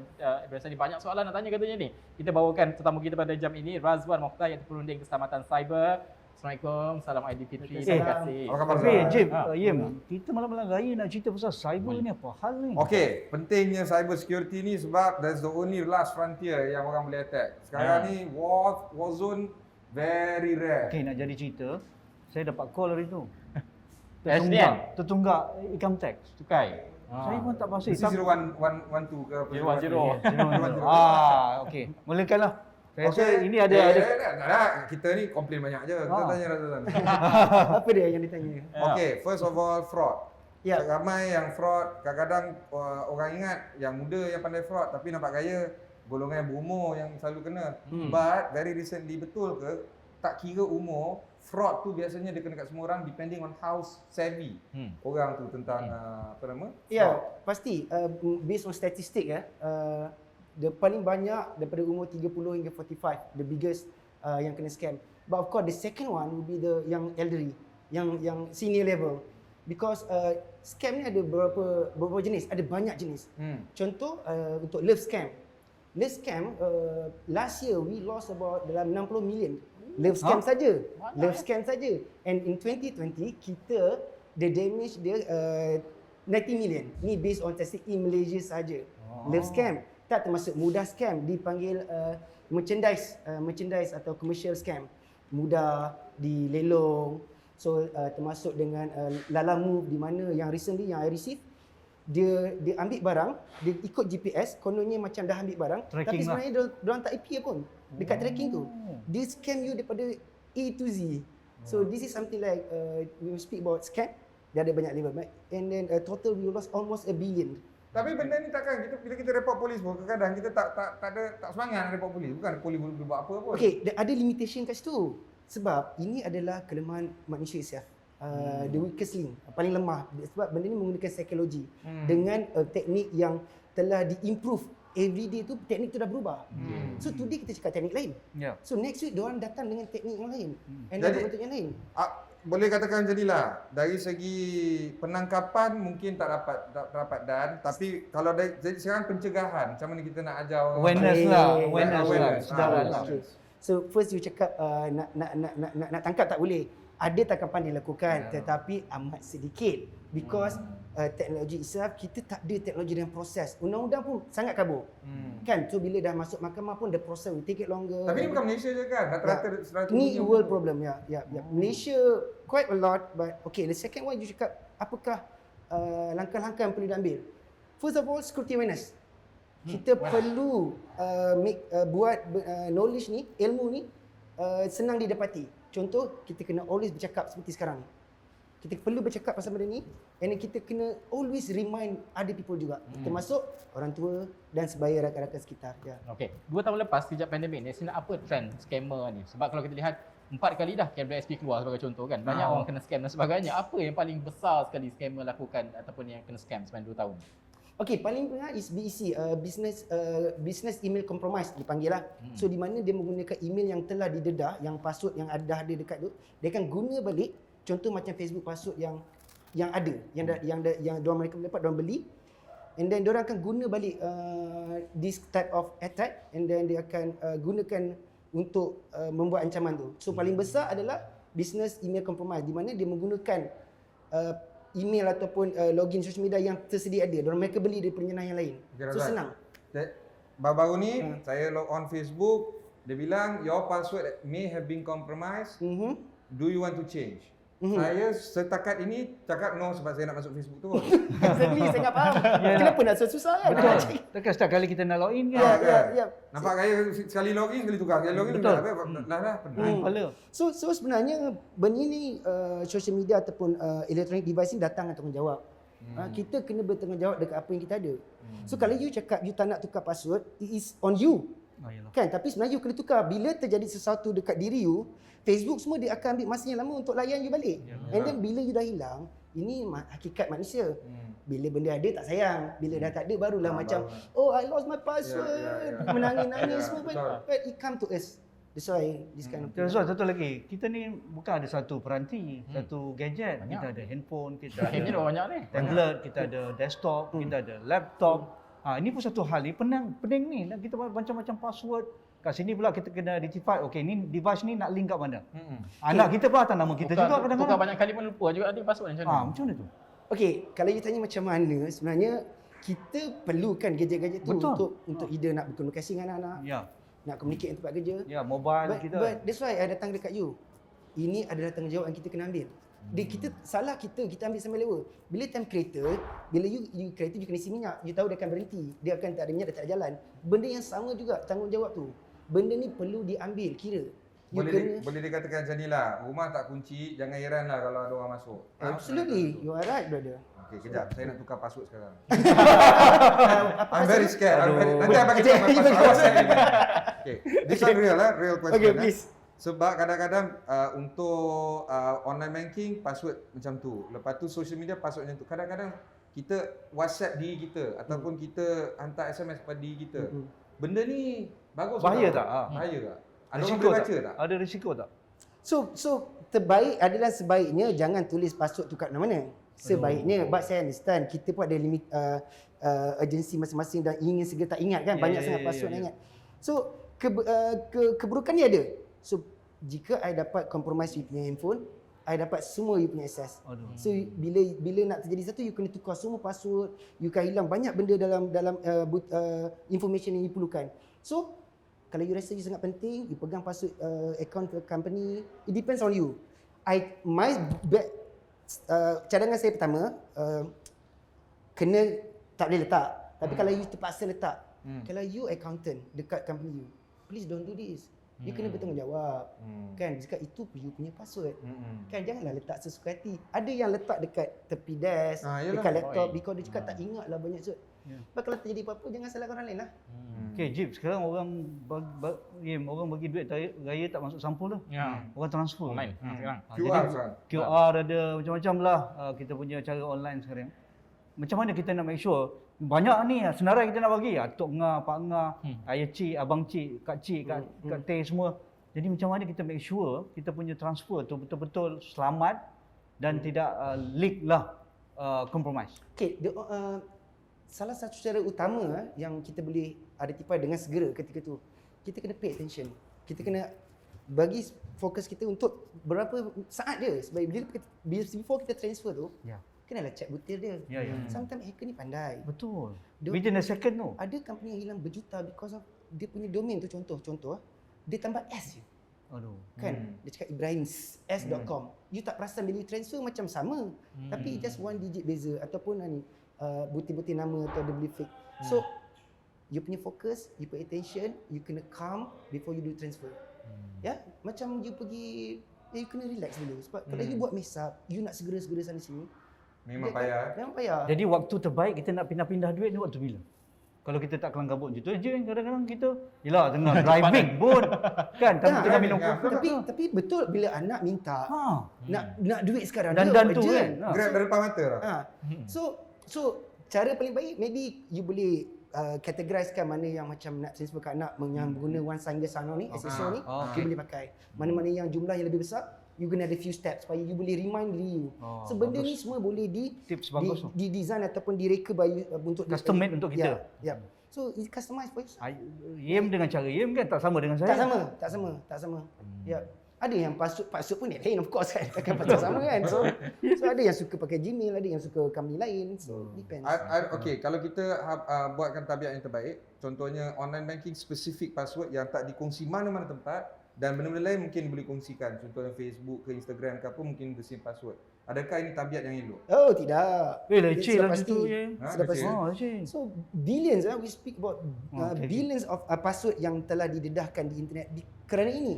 Ibrahim Sani banyak soalan nak tanya katanya ni. Kita bawakan tetamu kita pada jam ini, Razwan Mokhtar iaitu perunding Keselamatan Cyber. Assalamualaikum, salam Aidilfitri. Terima kasih. Apa khabar? Tapi Jim, Ha. Yim, kita malam-malam raya nak cerita pasal cyber ni apa hal ni? Okey, pentingnya cyber security ni sebab that's the only last frontier yang orang boleh attack. Sekarang ni war zone very rare. Okey, nak jadi cerita, saya dapat call hari tu. SDN? Tertunggak income tax. Cukai. Saya pun tak pasti. Mesti 0112 ke apa? 010. Okey. Mulakanlah. Saya rasa Okey. ini ada Kita ni komplain banyak je. Kita tanya Razwan. Apa dia yang ditanya? Okey, first of all fraud. Ya. Ramai yang fraud, kadang-kadang orang ingat yang muda yang pandai fraud tapi nampak gaya, golongan yang berumur yang selalu kena. But very recently, betul ke tak kira umur, fraud tu biasanya dia kena kat semua orang depending on how savvy orang tu tentang apa nama? Ya, pasti based on statistik the paling banyak daripada umur 30 hingga 45, the biggest yang kena scam. But of course the second one will be the yang elderly, yang senior level. Because scam ni ada beberapa jenis, ada banyak jenis. Contoh untuk love scam. Love scam last year we lost about dalam 60 million. Love scam saja. Love scam saja. And in 2020 kita the damage dia 90 million. Ni based on statistik in Malaysia saja. Love scam. Tak termasuk mudah scam, dipanggil merchandise atau commercial scam. Mudah dilelong. So termasuk dengan Lala Move di mana yang recently yang I receive dia ambil barang, dia ikut GPS, kononnya macam dah ambil barang, Tracking tapi lah. sebenarnya dia orang tak IP pun dekat tracking tu. Dia scam you daripada A to Z. So this is something like we speak about scam, dia ada banyak level. And then total we lost almost $1 billion. Tapi benda ni takkan bila kita report polis pun kadang-kadang kita tak semangat nak report polis. Bukan polis boleh buat apa pun. Okay, ada limitation kat situ. Sebab ini adalah kelemahan manusia siap. The weakest link, paling lemah. Sebab benda ni menggunakan psikologi dengan teknik yang telah di-improve. Everyday tu teknik tu dah berubah. So today kita cakap teknik lain. Ya. So next week diorang datang dengan teknik yang lain. And Jadi- bentuk yang lain. Boleh katakan macam inilah. Dari segi penangkapan mungkin tak dapat dan tapi kalau jadi sekarang pencegahan macam mana kita nak ajar orang. Awareness lah, awareness lah, Awareness. sedaran lah. Okay. So first you cakap nak tangkap tak boleh. Ada tangkapan dilakukan tetapi amat sedikit because teknologi itself kita tak ada teknologi dan proses. Undang-undang pun sangat kabur. Kan? So bila dah masuk mahkamah pun the process will take it longer. Tapi ni bukan Malaysia je kan. Rata-rata Ni world problem ya. Malaysia quite a lot but okay, the second one you cakap apakah langkah-langkah yang perlu diambil? First of all, security awareness. Kita perlu buat knowledge ni, ilmu ni senang didapati. Contoh, kita kena always bercakap seperti sekarang ni. Kita perlu bercakap pasal benda ni and then kita kena always remind other people juga. Termasuk orang tua dan sebaya rakan-rakan sekitar. Ya. Okey, 2 tahun lepas sejak pandemik ni, sebenarnya apa trend scammer ni? Sebab kalau kita lihat 4 kali dah KWSP keluar sebagai contoh kan. Banyak orang kena scam dan sebagainya. Apa yang paling besar sekali scammer lakukan ataupun yang kena scam sepanjang 2 tahun? Okey, paling banyak is BEC, business email compromise dipanggil lah. So di mana dia menggunakan email yang telah didedah, yang password yang dah ada dekat tu, dia akan guna balik. Contoh macam Facebook password yang ada, yang diorang mereka dapat, diorang beli. And then diorang akan guna balik this type of attack and then dia akan gunakan untuk membuat ancaman tu. So paling besar adalah business email compromise di mana dia menggunakan email ataupun login social media yang tersedia ada. Diorang mereka beli dari penjenah yang lain. Okay, So Razak. senang. Baru-baru ni saya log on Facebook, dia bilang your password may have been compromised. Do you want to change? Saya setakat ini cakap no sebab saya nak masuk Facebook tu. Exactly, saya tak faham. Kenapa nak susah kan? Takkan setiap kali kita nak login kan? Ya. Nampak gaya sekali login sekali tukar. Sekali login Betul. dah penat. Kepala. So sebenarnya benda ni social media ataupun electronic device ni datang dengan tanggungjawab. Kita kena bertanggungjawab dekat apa yang kita ada. So kalau you cakap you tak nak tukar password, it is on you. Yalah. Kan? Tapi sebenarnya you kena tukar. Bila terjadi sesuatu dekat diri you, Facebook semua dia akan ambil masa yang lama untuk layan you balik. And then bila you dah hilang, ini hakikat manusia. Bila benda ada tak sayang. Bila dah tak ada barulah macam, oh I lost my password. Menangis-nangis semua. But it come to us. That's why this kind of thing. Terus satu lagi, kita ni bukan ada satu peranti, satu gadget. Banyak. Kita ada handphone, kita Ini dah ada banyak ni. tablet, kita ada desktop, kita ada laptop. Ini pun satu hal ni pening ni. Kita macam-macam password. Kat sini pula kita kena identify, okey ni device ni nak link kat mana. Anak kita pun atas nama kita juga Tukar kadang-kadang. banyak kali pun lupa juga ada password macam mana. Macam mana tu? Okay, kalau you tanya macam mana, sebenarnya kita perlukan gadget-gadget tu Betul. untuk either nak berkomunikasi dengan anak-anak, Ya. nak communicate tempat kerja. Ya, mobile But, kita. but that's why I datang dekat you. Ini adalah tanggungjawab yang kita kena ambil. Kita salah kita ambil sambil lewa. Bila time kereta, bila you kereta you kena isi minyak, you tahu dia akan berhenti, dia akan tak ada minyak, dia tak ada jalan. Benda yang sama juga tanggungjawab tu. Benda ni perlu diambil kira. You Boleh dikatakan macam ni lah, rumah tak kunci, jangan heran lah kalau ada orang masuk. Absolutely, you are right brother. Okay, kejap. Saya nak tukar password sekarang. Apa I'm very scared. Nanti abang Okay, kita you password. go. Okay, this one real lah, real question. Okay, lah. please. Sebab kadang-kadang untuk online banking password macam tu. Lepas tu social media password macam tu. Kadang-kadang kita WhatsApp diri kita ataupun kita hantar SMS kepada diri kita. Benda ni bagus Bahaya ke tak? Bahaya tak? Ada orang Risiko boleh baca tak? Ada risiko tak? So terbaik adalah sebaiknya jangan tulis password tu kat mana-mana. Sebaiknya, but saya understand kita pun ada limit urgency masing-masing dan ingin segera tak ingat kan, banyak sangat password nak ingat. So keburukan ni ada. So jika I dapat compromise you punya handphone, I dapat semua you punya access. Aduh. So bila nak terjadi satu, you kena tukar semua password, you kan hilang banyak benda dalam information yang you perlukan. So kalau you rasa you sangat penting, you pegang password account ke company, it depends on you. Cadangan saya pertama, kena tak boleh letak. Tapi kalau you terpaksa letak, kalau you accountant dekat company you, please don't do this. You kena bertanggungjawab. Kan, jika itu you punya password. Kan, janganlah letak sesuka hati. Ada yang letak dekat tepi desk, dekat laptop, because dia cakap tak ingat lah banyak password. But kalau terjadi apa-apa, jangan salahkan orang lain lah. Okay, Jip, sekarang orang bagi duit raya tak masuk sampul dah. Ya. Orang transfer. Online sekarang. QR sekarang. QR ada macam-macam lah kita punya cara online sekarang. Macam mana kita nak make sure banyak ni senarai kita nak bagi Tok Ngah, Pak Ngah, Ayah Cik, Abang Cik, Kak Cik, Kak Teh semua. Jadi macam mana kita make sure kita punya transfer tu betul-betul selamat dan tidak leak lah, compromise. Okay, salah satu cara utama yang kita boleh identify dengan segera ketika tu, kita kena pay attention. Kita kena bagi fokus kita untuk berapa saat je. Sebab before kita transfer tu, kenalah check butir dia. Sometimes hacker ni pandai. Betul. Dia- Within a second tu. Ada company yang hilang berjuta because of dia punya domain tu, contoh dia tambah S je. Aduh. Kan? Dia cakap ibrahim's.com. You tak perasan bila you transfer macam sama. Tapi just one digit beza ataupun butir-butir nama atau dia boleh fake. So you punya fokus, you pay attention, you kena calm before you do transfer. Ya, macam you pergi, you kena relax dulu. Sebab kalau you buat mess up, you nak segera-segera sana sini, Memang dia payah. Memang payah. Jadi waktu terbaik kita nak pindah-pindah duit ni waktu bila? Kalau kita tak kelang kabut je tu je kadang-kadang kita yelah tengah driving pun kan tengah minum kopi. Tapi betul bila anak minta nak duit sekarang Dan dia tu urgent. kan. Grab dari depan mata lah. So cara paling baik maybe you boleh categorizekan mana yang macam nak transfer ke anak yang guna one single sign-on ni, SSO ni, you boleh pakai. Mana-mana yang jumlah yang lebih besar, you gonna ada few steps supaya you boleh remind diri you. So benda ni semua boleh Tips bagus tu. di design ataupun direka by untuk Custom made untuk kita. Ya. So it's customized for you. Yem dengan cara Yem kan tak sama dengan saya. Tak sama. Ya. Ada yang password pun yang lain of course kan. Takkan password sama kan. So ada yang suka pakai Gmail, ada yang suka company lain. So depends. Okay, kalau kita buatkan tabiat yang terbaik, contohnya online banking spesifik password yang tak dikongsi mana-mana tempat dan benda-benda lain mungkin boleh kongsikan. Contohnya Facebook ke Instagram ke apa mungkin the same password. Adakah ini tabiat yang elok? Oh tidak. Leceh Sudah lah pasti. situ je. Sudah pasti. Leceh. So billions we speak about Okay. billions of password yang telah didedahkan di internet kerana ini.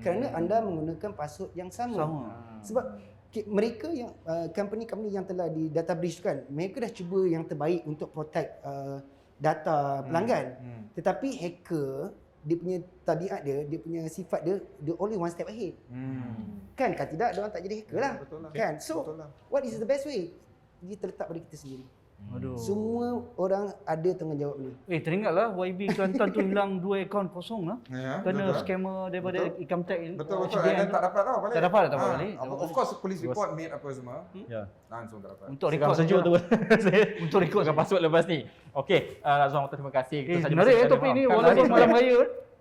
Kerana anda menggunakan password yang sama. Sebab mereka yang company yang telah di data breach kan, mereka dah cuba yang terbaik untuk protect data pelanggan. Tetapi hacker, dia punya tabiat dia punya sifat dia only one step ahead. Kan tidak, dia orang tak jadi hacker lah. Betul lah. Kan? So, Betul lah. what is the best way? Dia terletak pada kita sendiri. Aduh. Semua orang ada tanggungjawab ni. Teringatlah YB Kelantan tu hilang 2 akaun kosong lah. Ya, Kena betul. scammer daripada Betul. income tax. Betul. HDN Dan tu. tak dapat balik. Tak dapat balik. Of course police report made apa semua. Ya. Langsung tak dapat. Untuk Sekarang rekod sejuk tu. Untuk rekod Akan password lepas ni. Okey, Azwan terima kasih. Kita saja menarik bersama. topik ni Kan, walaupun Ibrahim. malam raya.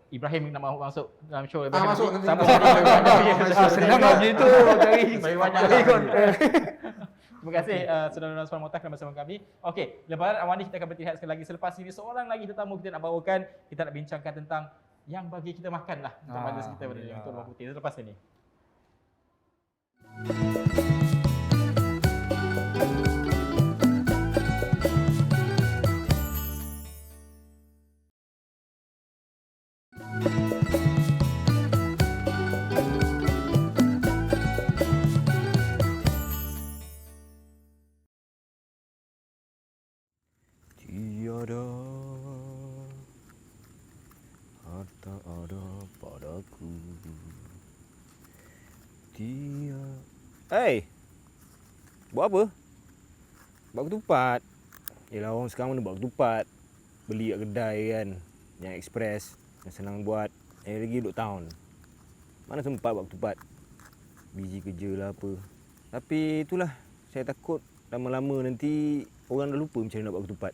Ibrahim nak mahu masuk dalam show. Masuk nanti. Sama. Senang lah macam tu cari Banyak cari ikut. Terima kasih saudara Azwan Motak kerana bersama kami. Okey, lepas awal ni kita akan berhenti sekali lagi. Selepas ini seorang lagi tetamu kita nak bawakan. Kita nak bincangkan tentang yang bagi kita makan lah untuk majlis kita pada untuk Rumah Putih. Selepas ini. Tiada harta ada padaku. Hey, buat apa? Buat ketupat. Yelah, orang sekarang mana buat ketupat. Beli kat kedai kan, yang express, yang senang buat. Lagi duduk town. Mana sempat buat ketupat. Busy kerja lah apa. Tapi itulah, saya takut lama-lama nanti orang dah lupa macam mana nak buat ketupat.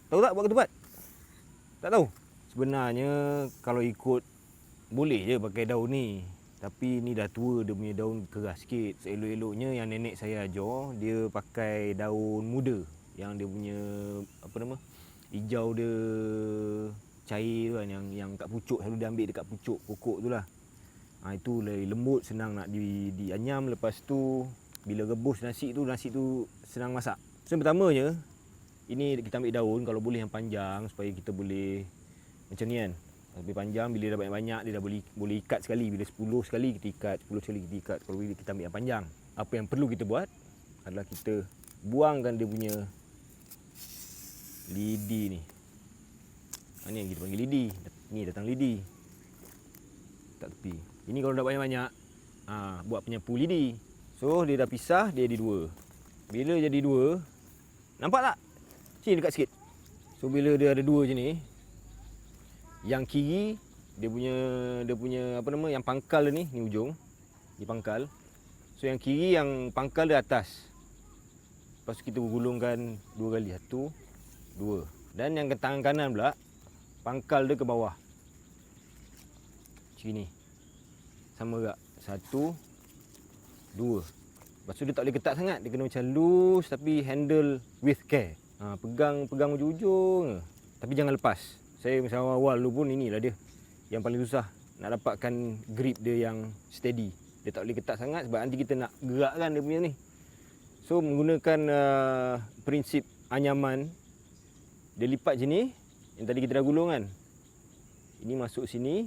Tahu tak buat ketupat? Tak tahu? Sebenarnya kalau ikut boleh je pakai daun ni. Tapi ni dah tua, dia punya daun keras sikit. Seelok-eloknya yang nenek saya ajar, dia pakai daun muda. Yang dia punya, apa nama, hijau dia cair tu kan, yang kat pucuk, selalu dia ambil dekat pucuk pokok tu lah. Itu lembut, senang nak dianyam. Lepas tu, bila rebus nasi tu senang masak. So, yang pertamanya, ini kita ambil daun, kalau boleh yang panjang supaya kita boleh macam ni kan. Lebih panjang, bila dah banyak-banyak dia dah boleh ikat sekali. Bila 10 sekali kita ikat, 10 sekali kita ikat. Kalau boleh kita ambil yang panjang. Apa yang perlu kita buat adalah kita buangkan dia punya lidi ni. Ni yang kita panggil lidi. Ni datang lidi. Tak tepi. Ini kalau dah banyak-banyak, buat penyapu lidi. So dia dah pisah, dia jadi dua. Bila jadi dua, nampak tak? Sini dekat sikit. So bila dia ada dua je ni, yang kiri dia punya apa nama, yang pangkal dia ni ujung. Di pangkal. So yang kiri yang pangkal dia atas. Lepas tu kita gulungkan 2 kali. 1, 2. Dan yang ke tangan kanan pula, pangkal dia ke bawah. Macam ni. Sama juga. 1, 2. Lepas tu dia tak boleh ketat sangat. Dia kena macam loose tapi handle with care. Pegang ujung-ujung. Tapi jangan lepas. Saya masa awal-awal dulu pun inilah dia. Yang paling susah. Nak dapatkan grip dia yang steady. Dia tak boleh ketat sangat sebab nanti kita nak gerakkan dia punya ni. So menggunakan prinsip anyaman. Dia lipat je ni. Yang tadi kita dah gulung kan. Ini masuk sini.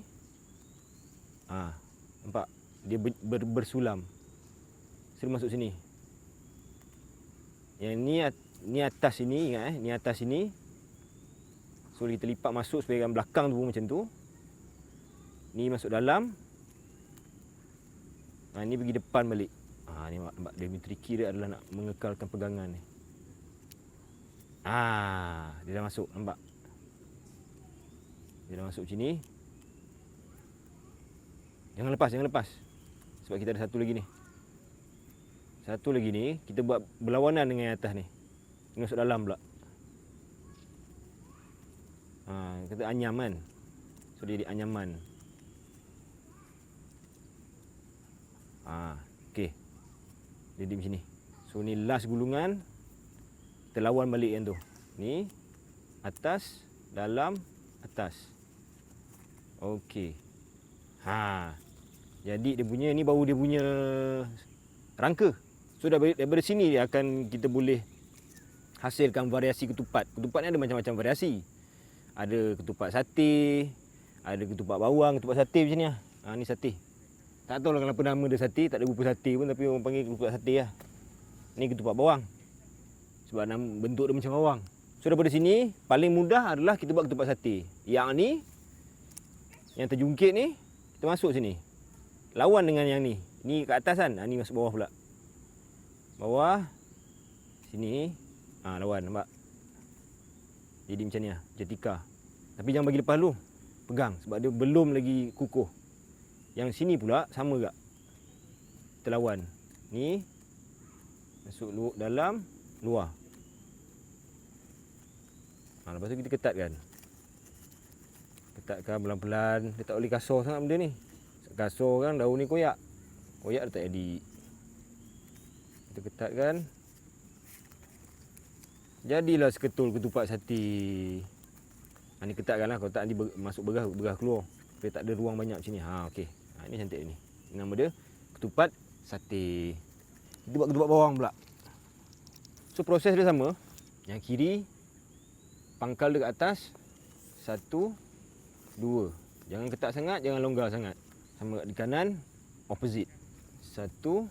Nampak? Dia bersulam. So dia masuk sini. Yang ni atas sini, ingat ni atas sini. So kita lipat masuk supaya yang belakang tu pun macam tu. Ni masuk dalam. Ni pergi depan balik. Ni nampak dia punya tricky dia adalah nak mengekalkan pegangan ni. Dia dah masuk, nampak? Dia dah masuk macam ni. Jangan lepas. Sebab kita ada satu lagi ni. Satu lagi ni, kita buat berlawanan dengan yang atas ni. Dia masuk dalam pula. Kata anyam kan. So dia jadi anyaman. Okey. Jadi macam ni. So ni last gulungan. Kita lawan balik yang tu. Ni atas, dalam, atas. Okey. Jadi dia punya ni baru dia punya rangka. So daripada sini dia akan kita boleh hasilkan variasi ketupat. Ketupat ni ada macam-macam variasi. Ada ketupat sate, ada ketupat bawang, ketupat sate macam ni lah. Ni sate. Tak tahu lah kenapa nama dia sate, tak ada rupa sate pun tapi orang panggil ketupat sate lah. Ni ketupat bawang. Sebab nama bentuk dia macam bawang. So daripada sini paling mudah adalah kita buat ketupat sate. Yang ni yang terjungkit ni kita masuk sini. Lawan dengan yang ni. Ni kat atas kan. Ni masuk bawah pula. Bawah sini. Lawan nampak. Jadi macam ni lah, jetika. Tapi jangan bagi lepas dulu. Pegang sebab dia belum lagi kukuh. Yang sini pula sama juga. Kita lawan. Ni masuk dalam, luar. Lepas tu kita ketatkan. Ketatkan pelan-pelan. Dia tak boleh kasar sangat benda ni. Kasar kan daun ni koyak. Koyak dia tak jadi. Kita ketatkan. Jadilah seketul ketupat sate. Ni ketatkan lah. Kalau tak nanti masuk berah keluar. Supaya tak ada ruang banyak macam ni. Okey. Ini cantik ni. Nama dia ketupat sate. Kita buat ketupat bawang pula. So proses dia sama. Yang kiri pangkal dekat atas. 1, 2. Jangan ketat sangat, jangan longgar sangat. Sama di kanan, opposite. 1,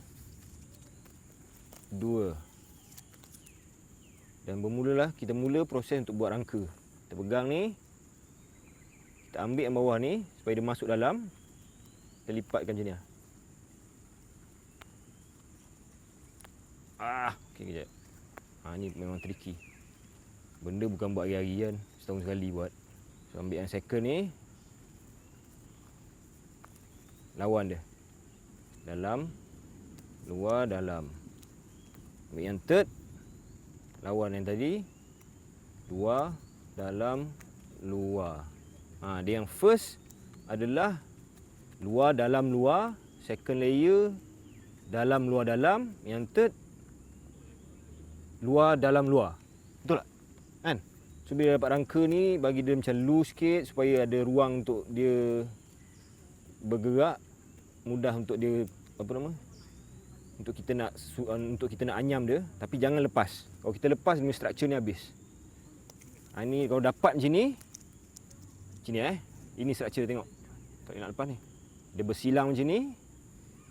2. Dan bermulalah kita mula proses untuk buat rangka. Kita pegang ni. Kita ambil yang bawah ni supaya dia masuk dalam. Kita lipatkan macam ni lah. Okey kejap. Ni memang tricky. Benda bukan buat hari-hari kan. Setahun sekali buat. So ambil yang second ni. Lawan dia. Dalam. Luar, dalam. Ambil yang third. Lawan yang tadi. Luar, dalam, luar. Dia yang first adalah luar, dalam, luar. Second layer. Dalam, luar, dalam. Yang third. Luar, dalam, luar. Betul tak? Kan? So bila dapat rangka ni bagi dia macam loose sikit supaya ada ruang untuk dia bergerak, mudah untuk dia untuk kita nak anyam dia, tapi jangan lepas. Kalau kita lepas dia structure ni habis. Ni kalau dapat macam ni ini structure dia, tengok. Tak nak lepas ni. Dia bersilang macam ni.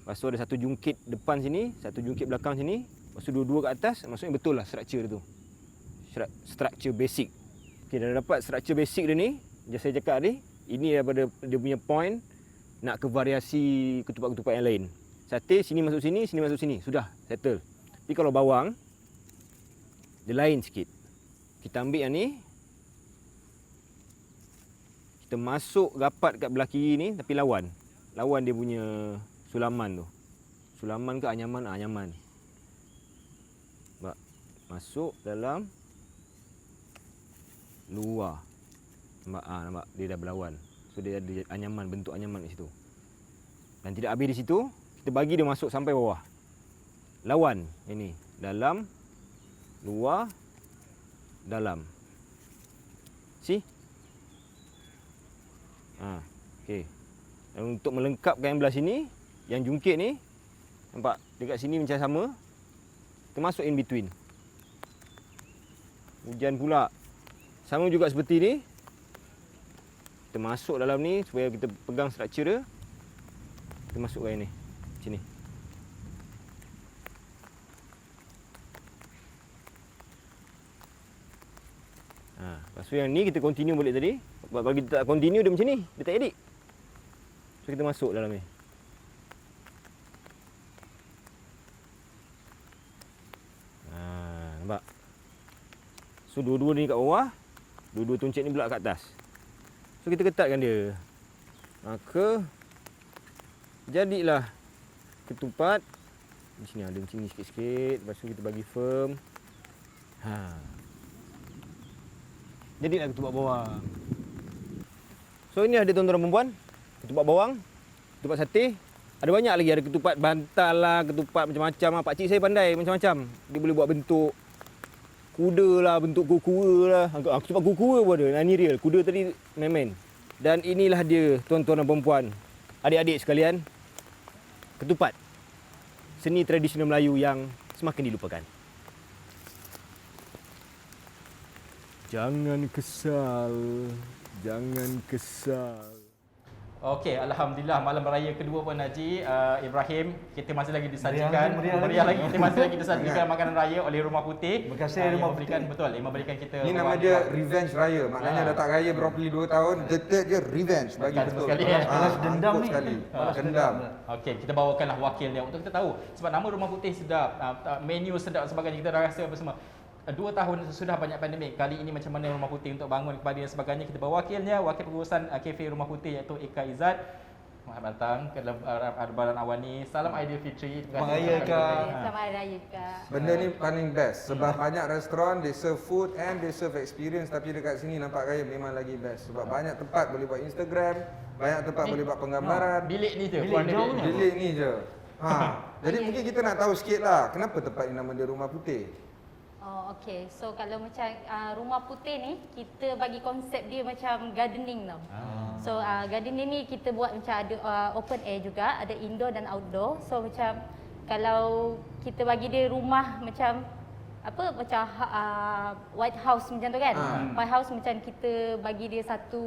Lepas tu ada satu jungkit depan sini, satu jungkit belakang sini. Lepas tu dua-dua kat atas, maksudnya betul lah structure dia tu. Structure basic. Okay, dah dapat structure basic dia ni. Macam saya cakap tadi, ini daripada dia punya point nak ke variasi ketupat-ketupat yang lain. Sate sini masuk sini, sini masuk sini. Sudah, settle. Tapi kalau bawang, dia lain sikit. Kita ambil yang ni. Kita masuk rapat kat belah kiri ni, tapi lawan. Lawan dia punya sulaman tu. Sulaman ke anyaman? Anyaman. Masuk dalam, luar. Nampak? Dia dah berlawan. So dia ada anyaman, bentuk anyaman di situ. Dan tidak habis di situ, kita bagi dia masuk sampai bawah. Lawan ini, dalam, luar, dalam. See? Okey. Dan untuk melengkapkan yang belah sini, yang jungkit ni, nampak dekat sini macam sama. Kita masuk in between. Hujan pula. Sama juga seperti ni. Kita masuk dalam ni supaya kita pegang structure dia. Kita masukkan yang ni. Macam ni. Lepas tu yang ni kita continue balik tadi. Kalau kita tak continue dia macam ni. Dia tak edit. So kita masuk dalam ni. Nampak? So dua-dua ni kat bawah, dua-dua tuncit ni pula kat atas. So kita ketatkan dia. Maka jadilah ketupat. Di sini ada macam ni sikit-sikit. Lepas tu kita bagi firm. Jadilah ketupat bawang. So ini ada tuan-tuan dan puan-puan, ketupat bawang, ketupat sate. Ada banyak lagi, ada ketupat bantal lah, ketupat macam-macam lah. Pakcik saya pandai macam-macam. Dia boleh buat bentuk kuda lah, bentuk kura lah. Ketupat kura pun ada. Ini real. Kuda tadi main-main. Dan inilah dia tuan-tuan dan puan-puan, adik-adik sekalian, ketupat. Seni tradisional Melayu yang semakin dilupakan. Jangan kesal, jangan kesal. Okey, alhamdulillah malam raya kedua pun Haji Ibrahim, kita masih lagi disajikan Meriah lagi. kita masih lagi disajikan makanan raya oleh Rumah Putih. Terima kasih, Yang Rumah memberikan betul, yang memberikan kita Ni nama dia revenge raya. Maknanya dah tak raya broccoli 2 tahun, detik dia revenge bagi Balas betul. sekali, Balas dendam Angkut ni. sekali. Balas Dendam. Okey, kita bawakanlah wakilnya untuk kita tahu sebab nama Rumah Putih sedap, menu sedap dan sebagainya, kita dah rasa apa semua. 2 tahun sudah banyak pandemik. Kali ini macam mana Rumah Putih untuk bangun kembali dan sebagainya. Kita bawa wakilnya, wakil pengurusan kafe Rumah Putih iaitu Eka Izzat. Selamat datang ke Lebaran Awani. Salam Aidilfitri. Selamat Raya, Kak. Selamat Hari Raya Kak. Benda ni paling best sebab banyak restoran they serve food and they serve experience, tapi dekat sini nampak raya memang lagi best sebab banyak tempat boleh buat Instagram, banyak tempat boleh buat penggambaran. Bilik ni je. Bilik Puan jauh bilik ni. ni. Bilik ni je. Jadi mungkin kita nak tahu sikit lah kenapa tempat ni nama dia Rumah Putih. Oh, okay. So kalau macam Rumah Putih ni, kita bagi konsep dia macam gardening tau. So gardening ni kita buat macam ada open air juga, ada indoor dan outdoor. So macam kalau kita bagi dia rumah macam apa macam White House macam tu kan. White House macam kita bagi dia satu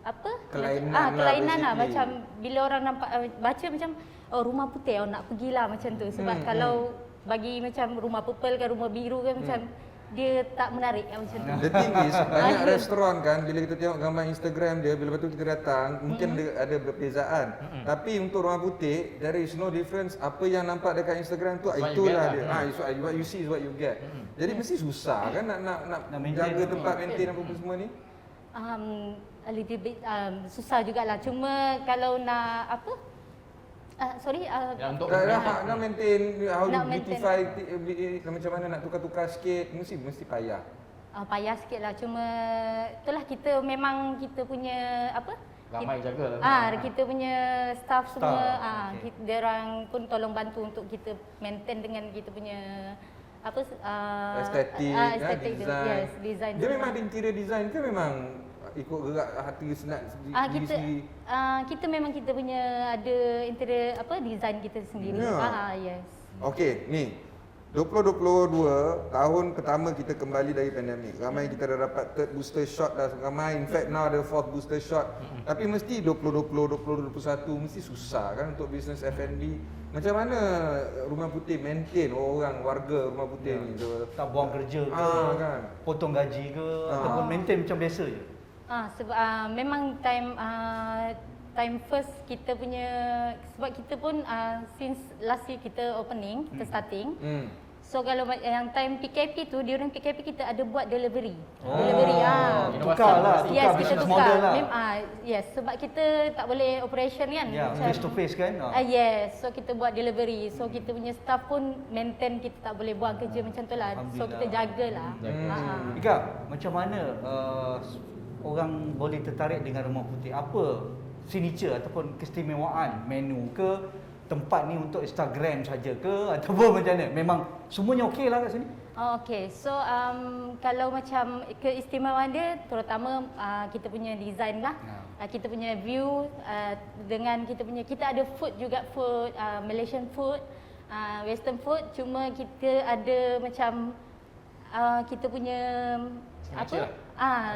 apa? Kelainan macam, kelainan lah, lah basically. macam bila orang nampak baca macam oh Rumah Putih oh nak pergilah macam tu sebab kalau bagi macam rumah purple kan rumah biru kan macam dia tak menarik macam tu. The thing is banyak restoran kan bila kita tengok gambar Instagram dia bila betul kita datang mungkin ada perbezaan. Tapi untuk Rumah Putih there is no difference. Apa yang nampak dekat Instagram tu What you itulah get dia. What you see is what you get. Jadi mesti susah kan nak maintain jaga tu. tempat maintain apa semua ni. A little bit susah jugalah. Cuma kalau nak apa? Sorry. Ya, untuk Nak maintain how to Nak maintain. beautify macam mana nak tukar-tukar sikit mesti payah. Payah sikit lah. Cuma itulah kita memang kita punya apa? ramai jaga lah. Kita punya staff semua okey. dia orang pun tolong bantu untuk kita maintain dengan kita punya apa Estetik, estetik dia. design. Yes, design. Dia memang ada interior design ke memang ikut gerak hati senat diri kita sendiri? kita memang kita punya ada interior apa design kita sendiri. Ya. Yes. Okey, ni 2022 tahun pertama kita kembali dari pandemik. Ramai kita dah dapat third booster shot dah ramai. In fact now ada fourth booster shot. Tapi mesti 2020, 2021 mesti susah kan untuk bisnes F&B. Macam mana Rumah Putih maintain orang warga Rumah Putih ni tu? Tak buang kerja ke, Kan. potong gaji ke, ataupun maintain macam biasa je. Sebab memang time first kita punya sebab kita pun since last year kita opening, kita starting. So kalau yang time PKP tu, diorang PKP kita ada buat delivery. Delivery Tukar lah, tukar yes, kita business tukar. model lah. Yes, sebab kita tak boleh operation kan. Ya, face to face kan. Yes, so kita buat delivery. So kita punya staff pun maintain, kita tak boleh buang kerja macam tu lah. So kita jagalah. Ika, macam mana orang boleh tertarik dengan Rumah Putih? Apa signature ataupun keistimewaan menu ke, tempat ni untuk Instagram saja ke, ataupun macam mana? Memang semuanya okey lah kat sini? Okay, so kalau macam keistimewaan dia terutama kita punya design lah. Kita punya view dengan kita ada food juga, food Malaysian food, western food, cuma kita ada macam kita punya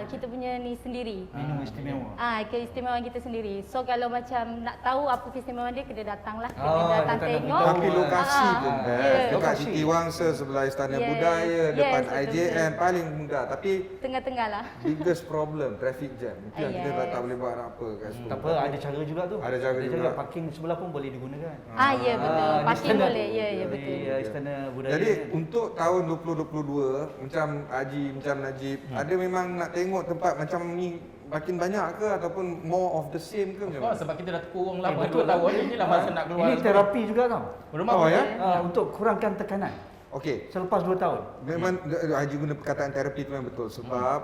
kita punya ni sendiri. Menu istimewa. Keistimewaan kita sendiri. So kalau macam nak tahu apa keistimewaan dia, kena datang lah. Kena Oh, datang kita nak tengok. tahu. Tapi lokasi pun dekat Lokasi. Siti Wangsa sebelah Istana Yes. Budaya, Yes, depan betul, IJN betul. paling mudah. Tapi Tengah-tengah lah. biggest problem traffic jam. Itu yang kita Yes. tak boleh buat apa kat situ. Tak apa, ada cara juga tu. Ada cara juga. Parking sebelah pun boleh digunakan. Ya betul. di Parking Istana- boleh. Ya betul. Di Istana Budaya. Jadi untuk tahun 2022 macam Haji, macam Najib, ada memang nak tengok tempat macam ni makin banyak ke ataupun more of the same ke macam Oh, mana? sebab kita dah kurang lama betul 2 tahun inilah masa nak keluar. Ini terapi juga tau. Rumah Oh, Putih. ya? Untuk kurangkan tekanan Okey. selepas 2 tahun. Memang Haji guna perkataan terapi tu memang betul sebab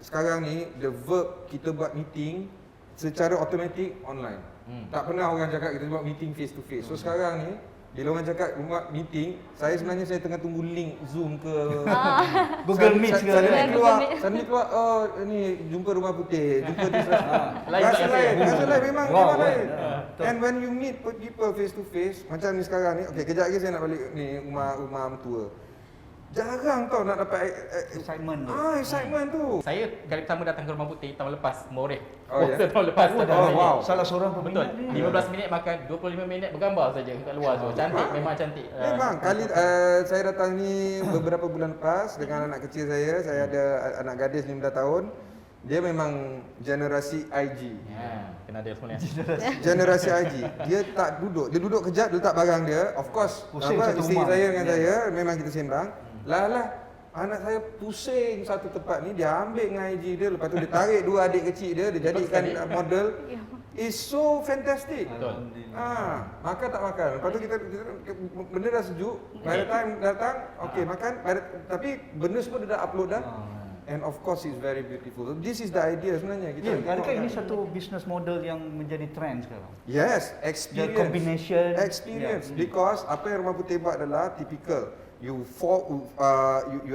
sekarang ni the verb kita buat meeting secara automatik online. Tak pernah orang cakap kita buat meeting face to face. So sekarang ni bila orang cakap buat meeting, saya sebenarnya saya tengah tunggu link Zoom ke Google Meet ke. Suddenly keluar, oh ni jumpa Rumah Putih, jumpa di rasa lain, memang lain. And when you meet people face to face, macam ni sekarang ni, okey kejap lagi saya nak balik ni rumah mentua. Jarang tau nak dapat Excitement tu. excitement tu. Saya kali pertama datang ke Rumah Putih tahun lepas, Moreh. Oh, ya? Tahun lepas. Wow. Salah seorang Betul. peminat ni. 15 minit makan, 25 minit bergambar saja kat luar tu. Cantik, memang cantik. Memang kali saya datang ni beberapa bulan lepas dengan anak kecil saya ada anak gadis 15 tahun. Dia memang generasi IG. Ya, kena ada semua ni. Generasi IG. Dia tak duduk. Dia duduk kejap, dia letak barang dia. Of course, Pusing apa, satu isteri rumah. saya dengan saya memang kita sembang. Lah, anak saya pusing satu tempat ni, dia ambil dengan IG dia, lepas tu dia tarik dua adik kecil dia jadikan model. It's so fantastic. Betul. Makan tak makan. Lepas tu kita benda dah sejuk. By the time datang, okey makan. Tapi benda semua dia dah upload dah. And of course it's very beautiful. This is the idea sebenarnya kita. Adakah ini satu business model yang menjadi trend sekarang? Yes, The experience. combination. Experience. Because apa yang Rumah Putih buat adalah typical. You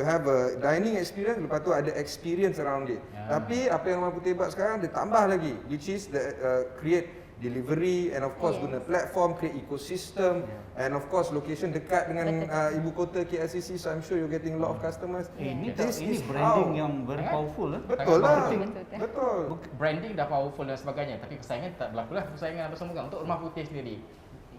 have a dining experience, lepas tu ada experience around it. Tapi apa yang Rumah Putih buat sekarang dia tambah lagi, which is the create delivery and of course guna platform, create ecosystem and of course location dekat dengan ibu kota KLCC, so I'm sure you're getting a lot of customers. Ini This is branding how. yang very powerful. Betul lah. Betul. Betul. Branding dah powerful dan sebagainya, tapi persaingan tak berlaku lah. Persaingan apa semua kan untuk Rumah Putih sendiri.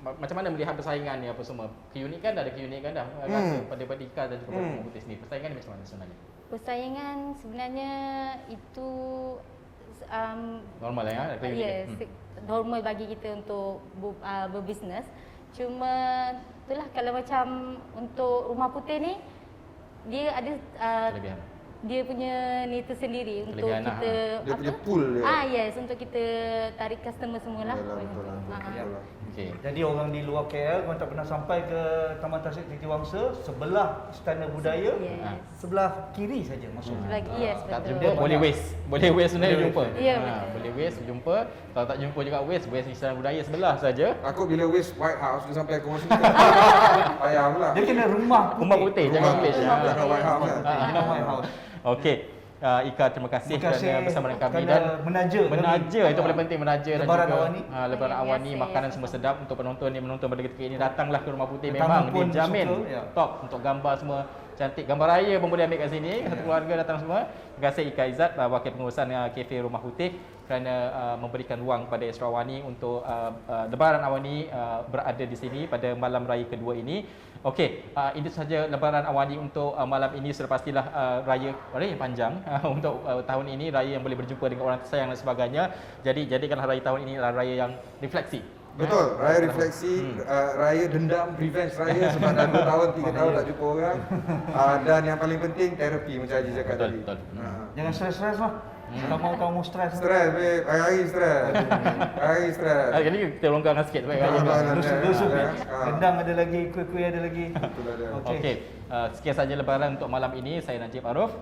Macam mana melihat persaingan ni apa semua? Keunikan dah ada keunikan dah. Rasa pada Ika dan juga Rumah Putih sendiri. Persaingan ni macam mana sebenarnya? Persaingan sebenarnya itu Normal lah ya. yes, normal bagi kita untuk berbisnes. Cuma itulah kalau macam untuk Rumah Putih ni dia ada Kelebihan. dia punya ni tersendiri untuk Kelebihan lah, kita Dia punya pool dia. yes, untuk kita tarik customer semualah. Betul lah. Okey. Jadi orang di luar KL, kalau tak pernah sampai ke Taman Tasik Titiwangsa, sebelah Istana Budaya, Yes. sebelah kiri saja masuk. Lagi yes, Tak betul. jumpa boleh waste. Boleh waste sebenarnya jumpa. Ya, betul. Boleh waste jumpa. Kalau tak jumpa juga waste Istana Budaya sebelah saja. Aku bila waste White House dia sampai ke Washington. Payah pula. Dia kena rumah Rumah Putih jangan English. Belakang White House kan. Kena White House. Okey. Ika terima kasih kerana bersama dengan kami dan menaja itu paling penting, menaja dan Lebaran juga awal ni. lebaran awal ni Terima kasih. makanan semua sedap untuk penonton yang menonton pada ketika ini, datanglah ke Rumah Putih, Tetamu memang pun dijamin suka, ya. top untuk gambar semua cantik, gambar raya pun boleh ambil kat sini, satu keluarga datang semua. Terima kasih Ika Izzat, wakil pengurusan kafe Rumah Putih kerana memberikan ruang kepada Astro Awani untuk lebaran awal ni berada di sini pada malam raya kedua ini. Okey, itu sahaja lebaran Awani untuk malam ini. Sudah pastilah raya yang panjang untuk tahun ini, raya yang boleh berjumpa dengan orang tersayang dan sebagainya. Jadi jadikanlah raya tahun ini adalah raya yang refleksi. Betul, raya refleksi, raya dendam, revenge raya sebab dah 2 tahun, 3 tahun tak jumpa orang. Dan yang paling penting terapi macam Haji cakap tadi. Betul. Jangan stres-stres lah. Kalau kamu stres. Stres, babe. Hari-hari stres. Hari-hari stres. Jadi kita longgarkan sikit supaya raya. Dusu Rendang ada lagi, kuih-kuih ada lagi. Okey, sekian saja lebaran untuk malam ini. Saya Najib Arif.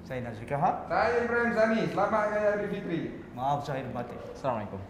Saya Nazri Kahak. Saya Ibrahim Zani. Selamat Raya Aidilfitri. Maaf saya batik. Assalamualaikum.